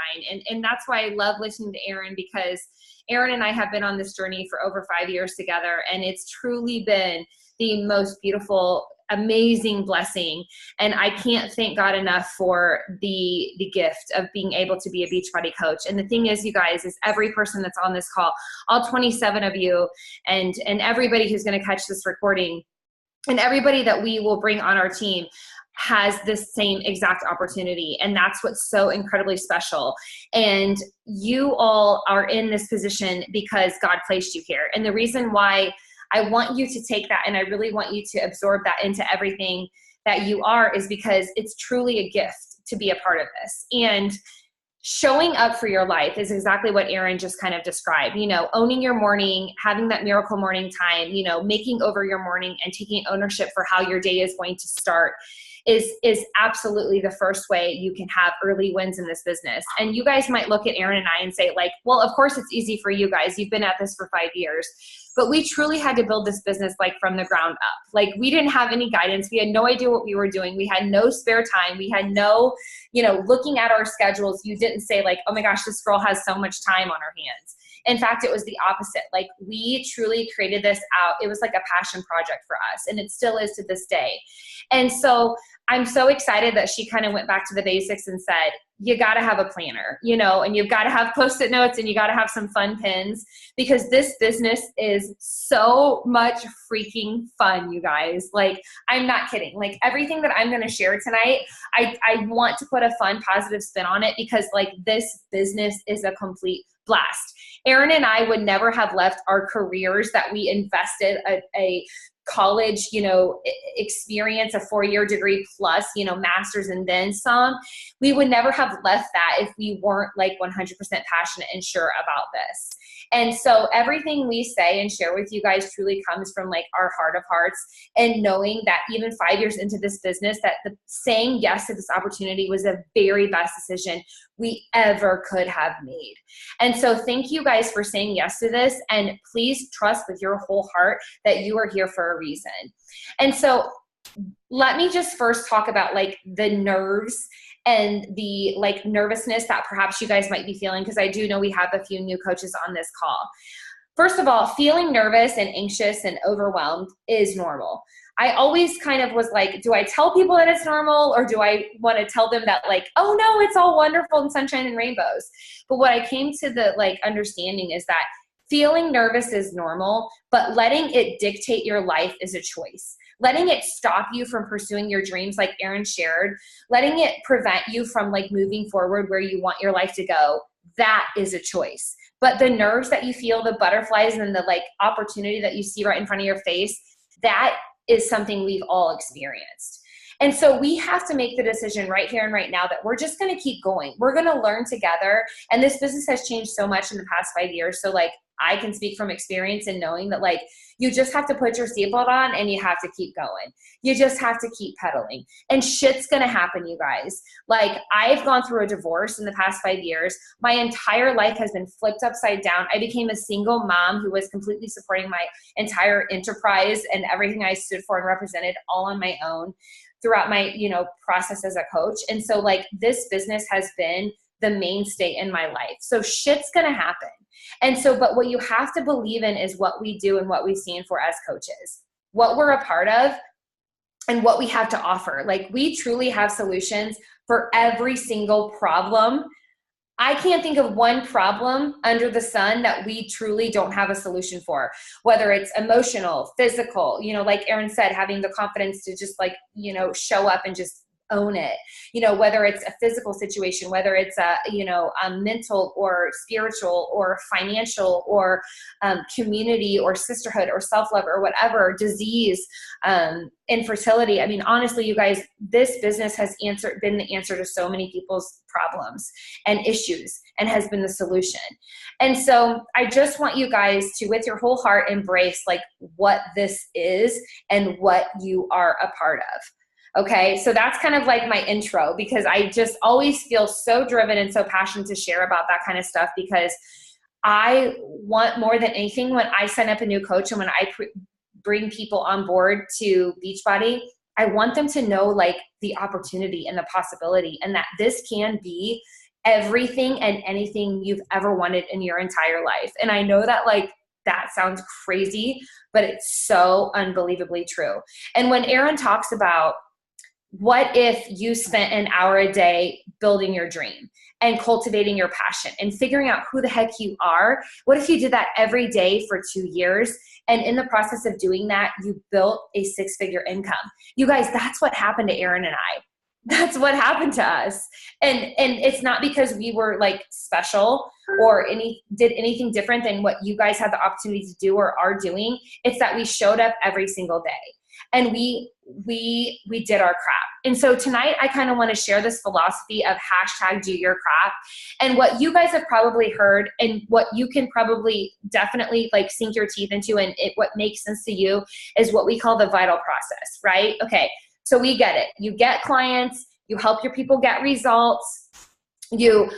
And that's why I love listening to Erin, because Erin and I have been on this journey for over 5 years together, and it's truly been the most beautiful, amazing blessing. And I can't thank God enough for the gift of being able to be a Beachbody coach. And the thing is, you guys, is every person that's on this call, all 27 of you, and everybody who's going to catch this recording, and everybody that we will bring on our team has this same exact opportunity. And that's what's so incredibly special. And you all are in this position because God placed you here. And the reason why I want you to take that, and I really want you to absorb that into everything that you are, is because it's truly a gift to be a part of this. And showing up for your life is exactly what Erin just kind of described. You know, owning your morning, having that miracle morning time, you know, making over your morning and taking ownership for how your day is going to start is absolutely the first way you can have early wins in this business. And you guys might look at Erin and I and say like, well, of course it's easy for you guys. You've been at this for 5 years. But we truly had to build this business like from the ground up. Like we didn't have any guidance. We had no idea what we were doing. We had no spare time. We had no, you know, looking at our schedules, you didn't say like, oh my gosh, this girl has so much time on her hands. In fact, it was the opposite. Like we truly created this out. It was like a passion project for us, and it still is to this day. And so I'm so excited that she kind of went back to the basics and said, you got to have a planner, you know, and you've got to have Post-it notes, and you got to have some fun pins, because this business is so much freaking fun, you guys. Like, I'm not kidding. Like everything that I'm going to share tonight, I want to put a fun, positive spin on it, because like this business is a complete blast. Erin and I would never have left our careers that we invested a college, you know, experience, a 4-year degree plus, you know, master's and then some. We would never have left that if we weren't like 100% passionate and sure about this. And so everything we say and share with you guys truly comes from like our heart of hearts, and knowing that even 5 years into this business, that the saying yes to this opportunity was the very best decision we ever could have made. And so thank you guys for saying yes to this, and please trust with your whole heart that you are here for a reason. And so let me just first talk about like the nerves and the like nervousness that perhaps you guys might be feeling, because I do know we have a few new coaches on this call. First of all, feeling nervous and anxious and overwhelmed is normal. I always kind of was like, do I tell people that it's normal, or do I want to tell them that like, oh no, it's all wonderful and sunshine and rainbows? But what I came to the like understanding is that feeling nervous is normal, but letting it dictate your life is a choice. Letting it stop you from pursuing your dreams, like Erin shared, letting it prevent you from like moving forward where you want your life to go, that is a choice. But the nerves that you feel, the butterflies, and the like opportunity that you see right in front of your face, that is something we've all experienced. And so we have to make the decision right here and right now that we're just going to keep going. We're going to learn together. And this business has changed so much in the past 5 years. So like, I can speak from experience in knowing that like, you just have to put your seatbelt on and you have to keep going. You just have to keep pedaling, and shit's going to happen, you guys. Like, I've gone through a divorce in the past 5 years. My entire life has been flipped upside down. I became a single mom who was completely supporting my entire enterprise and everything I stood for and represented all on my own throughout my, process as a coach. And so like, this business has been the mainstay in my life. So shit's going to happen. And so, but what you have to believe in is what we do and what we stand for as coaches, what we're a part of and what we have to offer. Like, we truly have solutions for every single problem. I can't think of one problem under the sun that we truly don't have a solution for, whether it's emotional, physical, like Erin said, having the confidence to just like, show up and just own it, whether it's a physical situation, whether it's a mental or spiritual or financial or community or sisterhood or self-love or whatever, disease, infertility. I mean, honestly, you guys, this business has been the answer to so many people's problems and issues and has been the solution. And so I just want you guys to, with your whole heart, embrace like what this is and what you are a part of. Okay, so that's kind of like my intro, because I just always feel so driven and so passionate to share about that kind of stuff, because I want more than anything when I sign up a new coach and when I bring people on board to Beachbody, I want them to know like the opportunity and the possibility, and that this can be everything and anything you've ever wanted in your entire life. And I know that like, that sounds crazy, but it's so unbelievably true. And when Erin talks about, what if you spent an hour a day building your dream and cultivating your passion and figuring out who the heck you are? What if you did that every day for 2 years? And in the process of doing that, you built a 6-figure income. You guys, that's what happened to Erin and I. That's what happened to us. And it's not because we were like special or did anything different than what you guys had the opportunity to do or are doing. It's that we showed up every single day. And we did our crap. And so tonight I kind of want to share this philosophy of #DoYourCrap. And what you guys have probably heard and what you can probably definitely like sink your teeth into, and what makes sense to you, is what we call the vital process, right? Okay, so we get it. You get clients, you help your people get results, you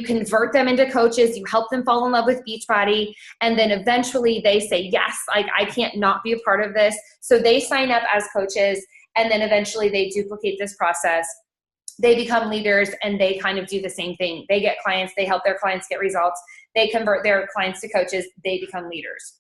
convert them into coaches, you help them fall in love with Beachbody, and then eventually they say, yes, like I can't not be a part of this. So they sign up as coaches, and then eventually they duplicate this process. They become leaders, and they kind of do the same thing. They get clients, they help their clients get results, they convert their clients to coaches, they become leaders.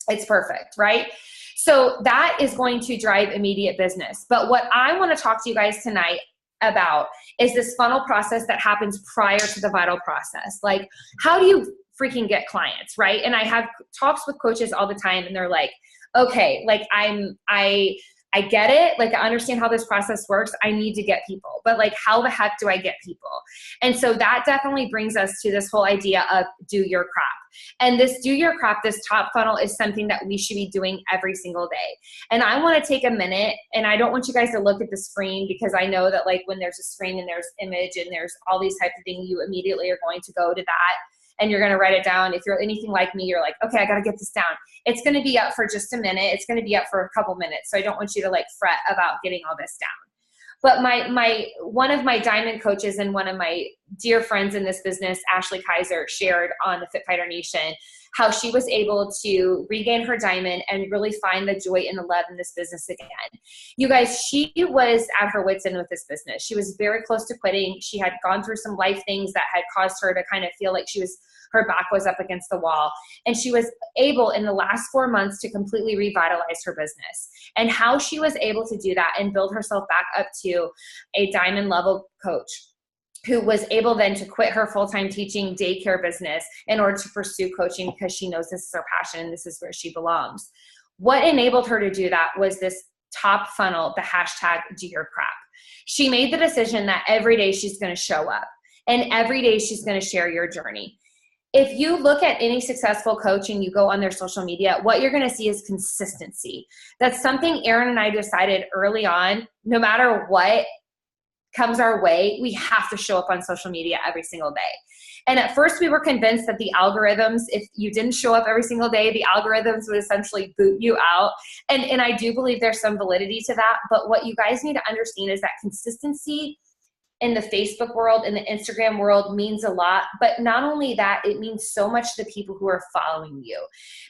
It's perfect, right? So that is going to drive immediate business. But what I want to talk to you guys tonight about is this funnel process that happens prior to the vital process. Like, how do you freaking get clients, right? And I have talks with coaches all the time, and they're like, okay, like I get it. Like, I understand how this process works. I need to get people, but like, how the heck do I get people? And so that definitely brings us to this whole idea of do your crap. And this do your crap, this top funnel, is something that we should be doing every single day. And I want to take a minute, and I don't want you guys to look at the screen, because I know that like when there's a screen and there's image and there's all these types of things, you immediately are going to go to that and you're going to write it down. If you're anything like me, you're like, okay, I got to get this down. It's going to be up for just a minute. It's going to be up for a couple minutes. So I don't want you to like fret about getting all this down. But one of my diamond coaches and one of my dear friends in this business, Ashley Kaiser, shared on the Fit Fighter Nation how she was able to regain her diamond and really find the joy and the love in this business again. You guys, she was at her wit's end with this business. She was very close to quitting. She had gone through some life things that had caused her to kind of feel like her back was up against the wall. And she was able in the last 4 months to completely revitalize her business. And how she was able to do that and build herself back up to a diamond level coach, who was able then to quit her full-time teaching daycare business in order to pursue coaching, because she knows this is her passion and this is where she belongs. What enabled her to do that was this top funnel, the #DoYourCrap. She made the decision that every day she's going to show up, and every day she's going to share your journey. If you look at any successful coach and you go on their social media, what you're going to see is consistency. That's something Erin and I decided early on, no matter what comes our way, we have to show up on social media every single day. And at first we were convinced that the algorithms, if you didn't show up every single day, the algorithms would essentially boot you out. And I do believe there's some validity to that. But what you guys need to understand is that consistency in the Facebook world, in the Instagram world means a lot. But not only that, it means so much to the people who are following you,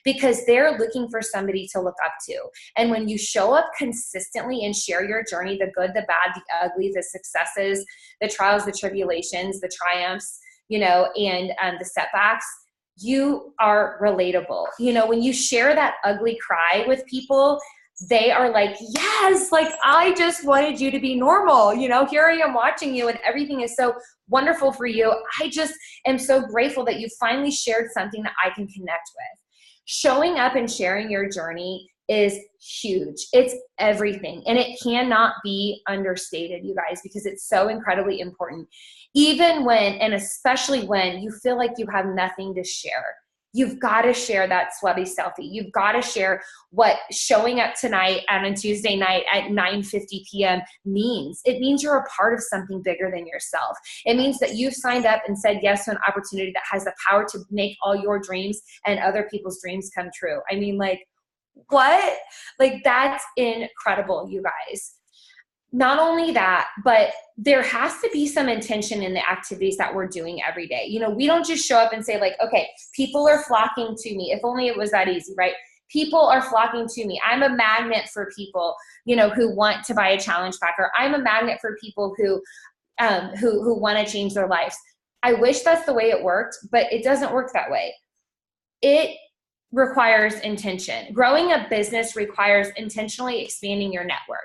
because they're looking for somebody to look up to. And when you show up consistently and share your journey, the good, the bad, the ugly, the successes, the trials, the tribulations, the triumphs, and the setbacks, you are relatable. When you share that ugly cry with people, they are like, yes, like I just wanted you to be normal. Here I am watching you and everything is so wonderful for you. I just am so grateful that you finally shared something that I can connect with. Showing up and sharing your journey is huge. It's everything. And it cannot be understated, you guys, because it's so incredibly important. Even when, and especially when you feel like you have nothing to share, you've got to share that sweaty selfie. You've got to share what showing up tonight on a Tuesday night at 9:50 p.m. means. It means you're a part of something bigger than yourself. It means that you've signed up and said yes to an opportunity that has the power to make all your dreams and other people's dreams come true. I mean, like, what? Like, that's incredible, you guys. Not only that, but there has to be some intention in the activities that we're doing every day. We don't just show up and say like, okay, people are flocking to me. If only it was that easy, right? People are flocking to me. I'm a magnet for people, who want to buy a challenge pack, or I'm a magnet for people who want to change their lives. I wish that's the way it worked, but it doesn't work that way. It requires intention. Growing a business requires intentionally expanding your network,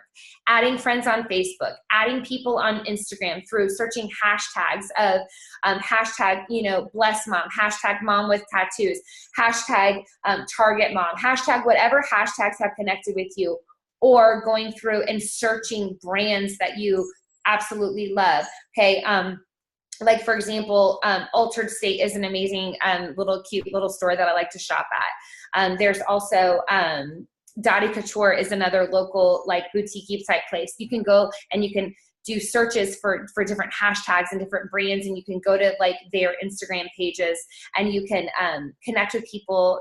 adding friends on Facebook, adding people on Instagram through searching hashtags of hashtag, bless mom, hashtag mom with tattoos, hashtag target mom, hashtag whatever hashtags have connected with you, or going through and searching brands that you absolutely love. Okay. Like, for example, Altered State is an amazing cute little store that I like to shop at. There's also Dottie Couture is another local like boutique type place. You can go and you can do searches for different hashtags and different brands, and you can go to like their Instagram pages and you can connect with people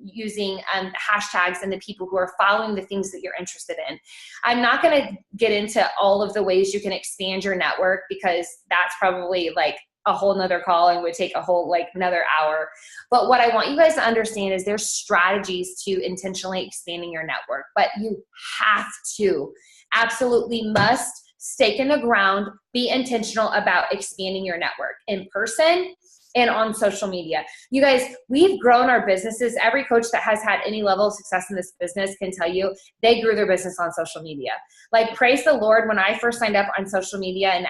using hashtags and the people who are following the things that you're interested in. I'm not going to get into all of the ways you can expand your network, because that's probably like a whole nother call and would take a whole like another hour. But what I want you guys to understand is there's strategies to intentionally expanding your network, but you have to, absolutely must stake in the ground, be intentional about expanding your network in person and on social media. You guys, we've grown our businesses. Every coach that has had any level of success in this business can tell you they grew their business on social media. Like, praise the Lord, when I first signed up on social media and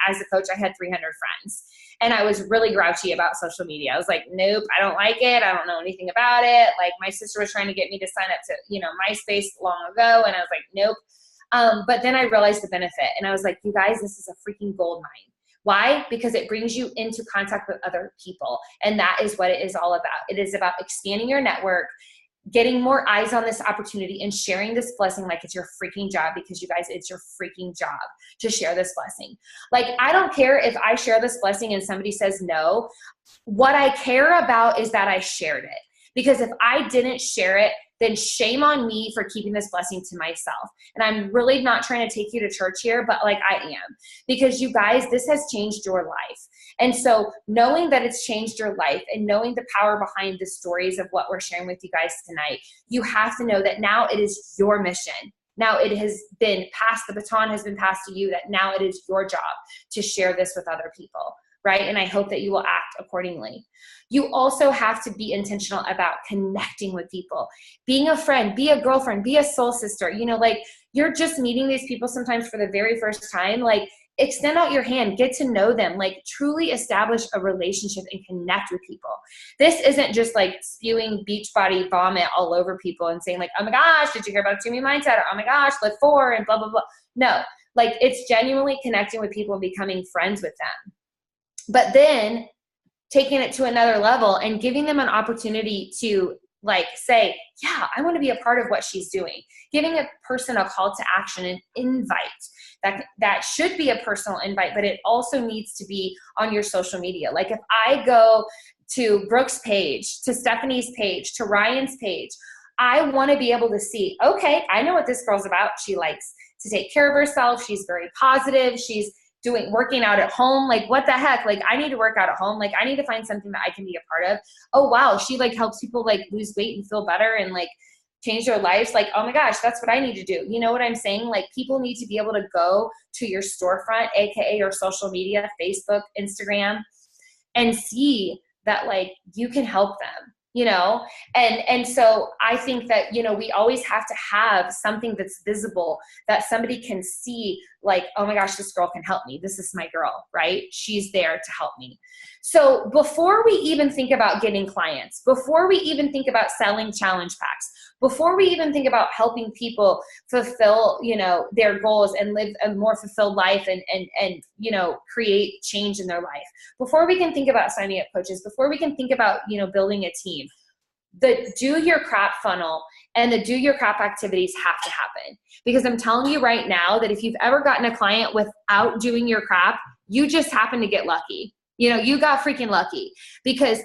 as a coach, I had 300 friends. And I was really grouchy about social media. I was like, nope, I don't like it. I don't know anything about it. Like, my sister was trying to get me to sign up to, MySpace long ago. And I was like, nope. But then I realized the benefit. And I was like, you guys, this is a freaking gold mine. Why? Because it brings you into contact with other people. And that is what it is all about. It is about expanding your network, getting more eyes on this opportunity, and sharing this blessing like it's your freaking job, because you guys, it's your freaking job to share this blessing. Like, I don't care if I share this blessing and somebody says no. What I care about is that I shared it. Because if I didn't share it, then shame on me for keeping this blessing to myself. And I'm really not trying to take you to church here, but like, I am. Because you guys, this has changed your life. And so knowing that it's changed your life and knowing the power behind the stories of what we're sharing with you guys tonight, you have to know that now it is your mission. Now it has been passed, the baton has been passed to you, that now it is your job to share this with other people. Right? And I hope that you will act accordingly. You also have to be intentional about connecting with people, being a friend, be a girlfriend, be a soul sister. Like, you're just meeting these people sometimes for the very first time. Like, extend out your hand, get to know them, like truly establish a relationship and connect with people. This isn't just like spewing Beachbody vomit all over people and saying like, oh my gosh, did you hear about Jimmy Mindset? Or, oh my gosh, Live 4 and blah, blah, blah. No, like, it's genuinely connecting with people and becoming friends with them. But then taking it to another level and giving them an opportunity to like say, yeah, I want to be a part of what she's doing. Giving a person a call to action, an invite. That should be a personal invite, but it also needs to be on your social media. Like if I go to Brooke's page, to Stephanie's page, to Ryan's page, I want to be able to see, okay, I know what this girl's about. She likes to take care of herself. She's very positive. She's working out at home. Like what the heck? Like I need to work out at home. Like I need to find something that I can be a part of. Oh wow. She like helps people like lose weight and feel better and like change their lives. Like, oh my gosh, that's what I need to do. You know what I'm saying? Like people need to be able to go to your storefront, AKA your social media, Facebook, Instagram, and see that like you can help them. And so I think that, we always have to have something that's visible that somebody can see like, oh my gosh, this girl can help me. This is my girl, right? She's there to help me. So before we even think about getting clients, before we even think about selling challenge packs, before we even think about helping people fulfill, their goals and live a more fulfilled life and create change in their life, before we can think about signing up coaches, before we can think about, building a team, the do your crap funnel and the do your crap activities have to happen. Because I'm telling you right now that if you've ever gotten a client without doing your crap, you just happen to get lucky. You got freaking lucky, because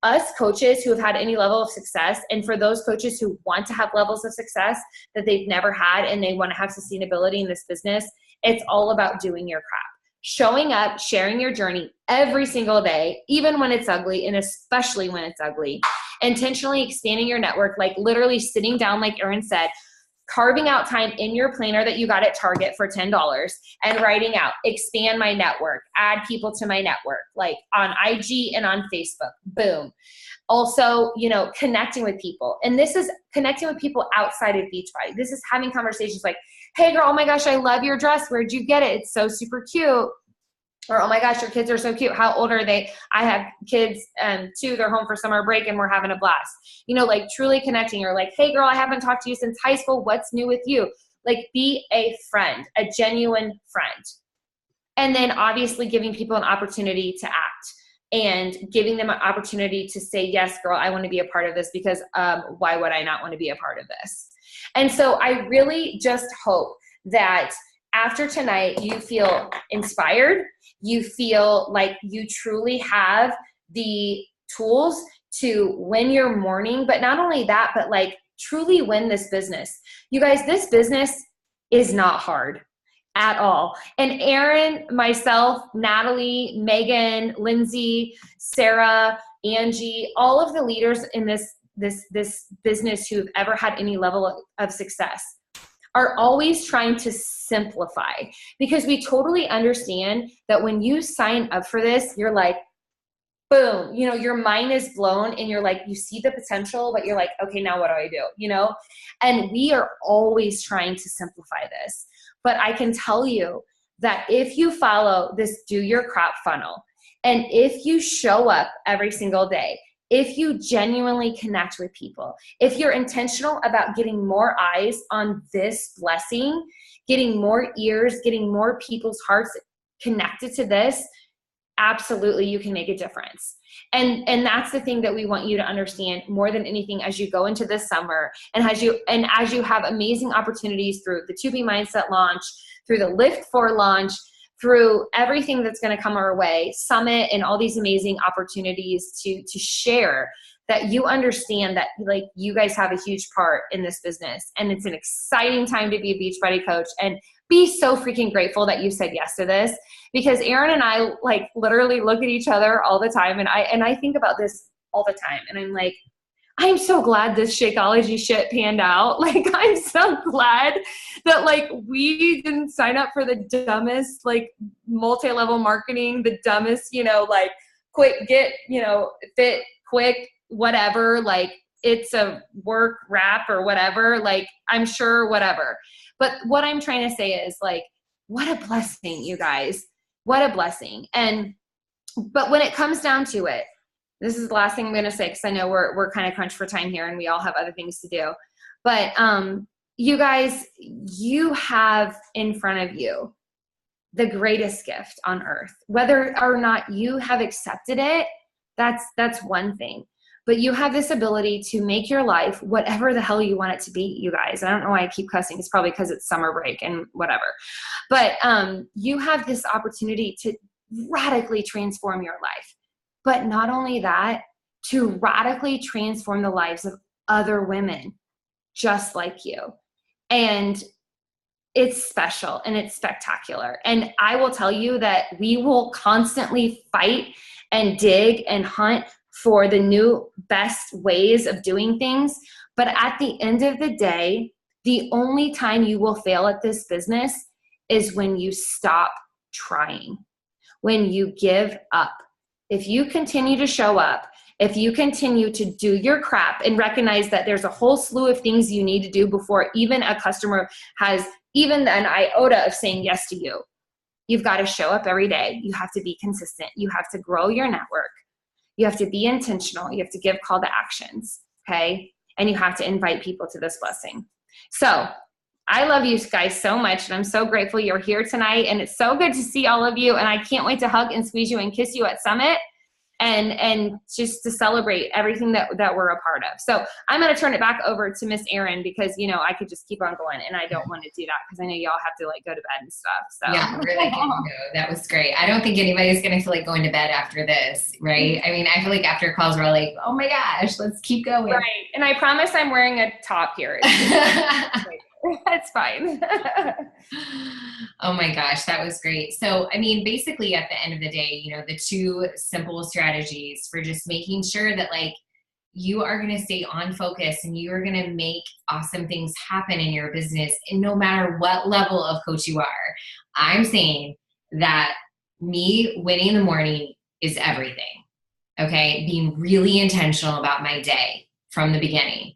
us coaches who have had any level of success, and for those coaches who want to have levels of success that they've never had and they want to have sustainability in this business, it's all about doing your crap. Showing up, sharing your journey every single day, even when it's ugly, and especially when it's ugly. Intentionally expanding your network, like literally sitting down, like Erin said, carving out time in your planner that you got at Target for $10 and writing out, expand my network, add people to my network, like on IG and on Facebook, boom. Also, connecting with people. And this is connecting with people outside of Beachbody. This is having conversations like, hey girl, oh my gosh, I love your dress. Where'd you get it? It's so super cute. Or, oh my gosh, your kids are so cute. How old are they? I have kids too. They're home for summer break and we're having a blast. Like truly connecting, or like, hey girl, I haven't talked to you since high school. What's new with you? Like be a friend, a genuine friend. And then obviously giving people an opportunity to act and giving them an opportunity to say, yes, girl, I want to be a part of this, because why would I not want to be a part of this? And so I really just hope that after tonight, you feel inspired. You feel like you truly have the tools to win your morning, but not only that, but like truly win this business. You guys, this business is not hard at all. And Erin, myself, Natalie, Megan, Lindsay, Sarah, Angie, all of the leaders in this business who've ever had any level of success are always trying to simplify, because we totally understand that when you sign up for this, you're like, boom, your mind is blown and you're like, you see the potential, but you're like, okay, now what do I do? And we are always trying to simplify this. But I can tell you that if you follow this do your crap funnel, and if you show up every single day, if you genuinely connect with people, if you're intentional about getting more eyes on this blessing, getting more ears, getting more people's hearts connected to this, absolutely you can make a difference. And that's the thing that we want you to understand more than anything as you go into this summer, and as you have amazing opportunities through the 2B Mindset launch, through the Lift 4 launch, through everything that's going to come our way, Summit, and all these amazing opportunities to share, that you understand that like you guys have a huge part in this business, and it's an exciting time to be a Beachbody coach, and be so freaking grateful that you said yes to this, because Erin and I like literally look at each other all the time, and I think about this all the time, and I'm like, I'm so glad this Shakeology shit panned out. Like, I'm so glad that like we didn't sign up for the dumbest like multi-level marketing, the dumbest, like quick get, fit quick, whatever, like it's a work wrap or whatever, like I'm sure whatever. But what I'm trying to say is like, what a blessing, you guys, what a blessing. But when it comes down to it, this is the last thing I'm going to say, because I know we're kind of crunched for time here and we all have other things to do. But you guys, you have in front of you the greatest gift on earth. Whether or not you have accepted it, that's one thing. but you have this ability to make your life whatever the hell you want it to be, you guys. I don't know why I keep cussing. It's probably because it's summer break and whatever. But you have this opportunity to radically transform your life. But not only that, to radically transform the lives of other women just like you. And it's special and it's spectacular. And I will tell you that we will constantly fight and dig and hunt for the new best ways of doing things. But at the end of the day, the only time you will fail at this business is when you stop trying, when you give up. If you continue to show up, if you continue to do your crap and recognize that there's a whole slew of things you need to do before even a customer has even an iota of saying yes to you, you've got to show up every day. You have to be consistent. You have to grow your network. You have to be intentional. You have to give call to actions, okay? And you have to invite people to this blessing. So I love you guys so much, and I'm so grateful you're here tonight, and it's so good to see all of you, and I can't wait to hug and squeeze you and kiss you at Summit. And just to celebrate everything that we're a part of. So I'm going to turn it back over to Miss Erin because, you know, I could just keep on going and I don't want to do that because I know y'all have to like go to bed and stuff. So yeah, really good. That was great. I don't think anybody's going to feel like going to bed after this, right? I mean, I feel like after calls we're all like, oh my gosh, let's keep going. Right. And I promise I'm wearing a top here. That's fine. Oh my gosh, that was great. So, I mean, basically at the end of the day, you know, the two simple strategies for just making sure that like you are going to stay on focus and you are going to make awesome things happen in your business. And no matter what level of coach you are, I'm saying that me winning in the morning is everything. Okay. Being really intentional about my day from the beginning.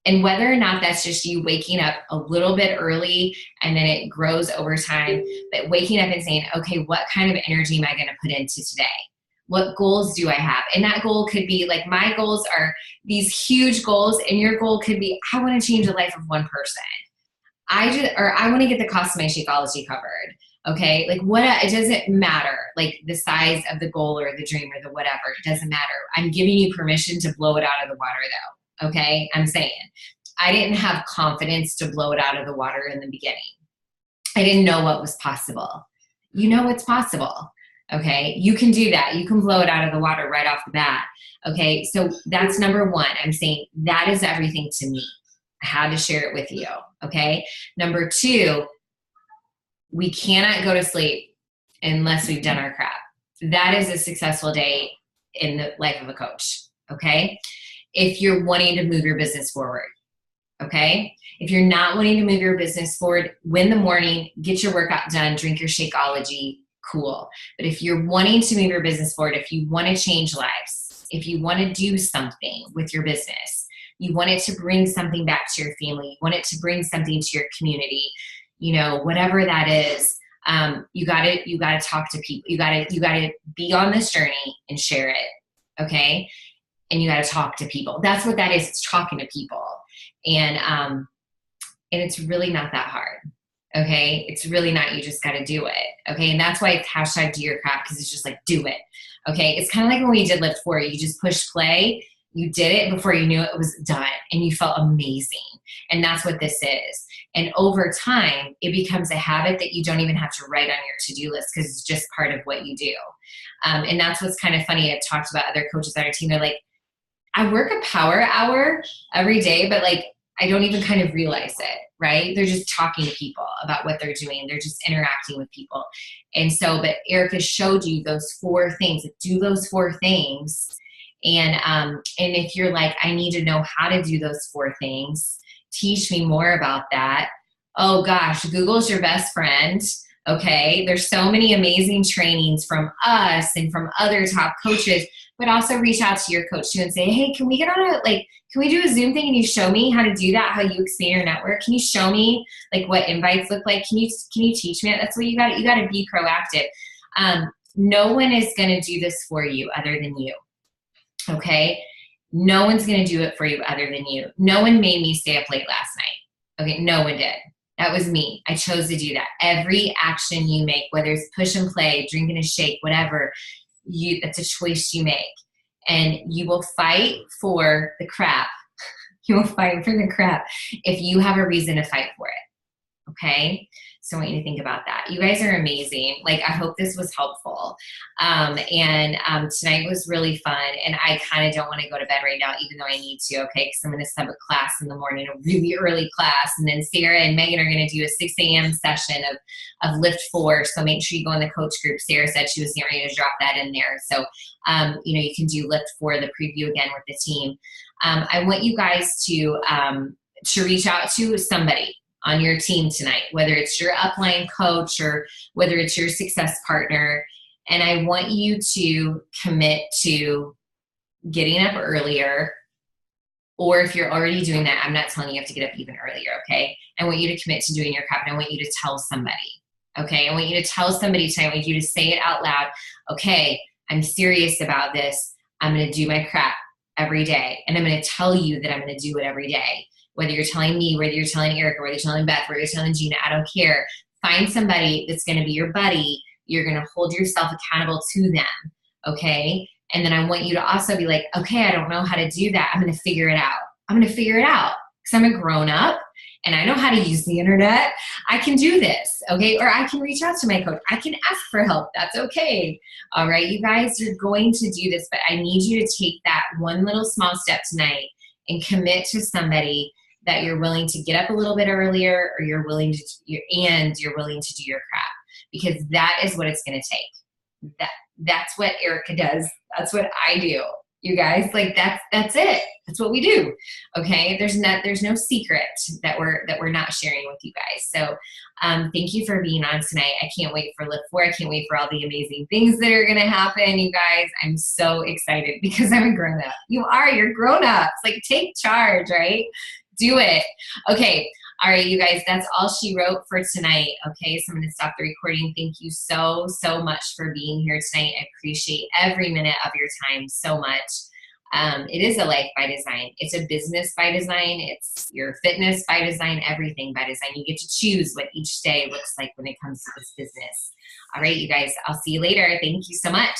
And whether or not that's just you waking up a little bit early and then it grows over time, but waking up and saying, okay, what kind of energy am I going to put into today? What goals do I have? And that goal could be like, my goals are these huge goals, and your goal could be, I want to change the life of one person. I want to get the cost of my Shakeology covered. Okay. Like it doesn't matter, like the size of the goal or the dream or the whatever, it doesn't matter. I'm giving you permission to blow it out of the water though. Okay. I'm saying I didn't have confidence to blow it out of the water in the beginning. I didn't know what was possible. You know what's possible. Okay. You can do that. You can blow it out of the water right off the bat. Okay. So that's number one. I'm saying that is everything to me. I had to share it with you. Okay. Number two, we cannot go to sleep unless we've done our crap. That is a successful day in the life of a coach. Okay. If you're wanting to move your business forward, okay? If you're not wanting to move your business forward, win the morning, get your workout done, drink your Shakeology, cool. But if you're wanting to move your business forward, if you want to change lives, if you want to do something with your business, you want it to bring something back to your family, you want it to bring something to your community, you know, whatever that is, you gotta talk to people. You gotta be on this journey and share it, okay? And you got to talk to people. That's what that is. It's talking to people. And it's really not that hard. Okay. It's really not, you just got to do it. Okay. And that's why it's hashtag do your crap. Cause it's just like, do it. Okay. It's kind of like when we did Lift 4, you just push play, you did it before you knew it was done and you felt amazing. And that's what this is. And over time, it becomes a habit that you don't even have to write on your to-do list because it's just part of what you do. And that's what's kind of funny. I've talked about other coaches on our team. They're like, I work a power hour every day, but like, I don't even kind of realize it, right? They're just talking to people about what they're doing. They're just interacting with people. And so, but Erica showed you those 4 things. Do those 4 things. And if you're like, I need to know how to do those 4 things, teach me more about that. Oh gosh, Google's your best friend. Okay. There's so many amazing trainings from us and from other top coaches, but also reach out to your coach too and say, hey, can we get on can we do a Zoom thing and you show me how to do that? How you expand your network? Can you show me like what invites look like? Can you teach me that? That's what you got to be proactive. No one is going to do this for you other than you. Okay. No one's going to do it for you other than you. No one made me stay up late last night. Okay. No one did. That was me. I chose to do that. Every action you make, whether it's push and play, drinking a shake, whatever, that's a choice you make. and you will fight for the crap. You will fight for the crap if you have a reason to fight for it. Okay? So I want you to think about that. You guys are amazing. Like, I hope this was helpful. Tonight was really fun. And I kind of don't want to go to bed right now, even though I need to, okay? Because I'm going to set up a class in the morning, a really early class. And then Sarah and Megan are going to do a 6 a.m. session of Lift 4. So make sure you go in the coach group. Sarah said she was going to drop that in there. So, you can do Lift 4, the preview again with the team. I want you guys to reach out to somebody on your team tonight, whether it's your upline coach or whether it's your success partner. And I want you to commit to getting up earlier, or if you're already doing that, I'm not telling you have to get up even earlier, okay? I want you to commit to doing your crap, and I want you to tell somebody, okay? I want you to tell somebody tonight. I want you to say it out loud. Okay, I'm serious about this. I'm going to do my crap every day, and I'm going to tell you that I'm going to do it every day. Whether you're telling me, whether you're telling Erica, whether you're telling Beth, whether you're telling Gina, I don't care. Find somebody that's going to be your buddy. You're going to hold yourself accountable to them, okay? And then I want you to also be like, okay, I don't know how to do that. I'm going to figure it out. I'm going to figure it out because I'm a grown up and I know how to use the internet. I can do this, okay? Or I can reach out to my coach. I can ask for help. That's okay. All right, you guys, you're going to do this, but I need you to take that one little small step tonight and commit to somebody that you're willing to get up a little bit earlier, or you're willing to do your crap, because that is what it's going to take. That's what Erica does. That's what I do. You guys, like that's it. That's what we do. Okay. There's no secret that we're not sharing with you guys. So thank you for being on tonight. I can't wait for Lift 4. I can't wait for all the amazing things that are going to happen. You guys, I'm so excited because I'm a grown up. You're grown ups. Like, take charge, right? Do it. Okay. All right, you guys, that's all she wrote for tonight. Okay, so I'm going to stop the recording. Thank you so much for being here tonight. I appreciate every minute of your time so much. It is a life by design. It's a business by design. It's your fitness by design, everything by design. You get to choose what each day looks like when it comes to this business. All right, you guys, I'll see you later. Thank you so much.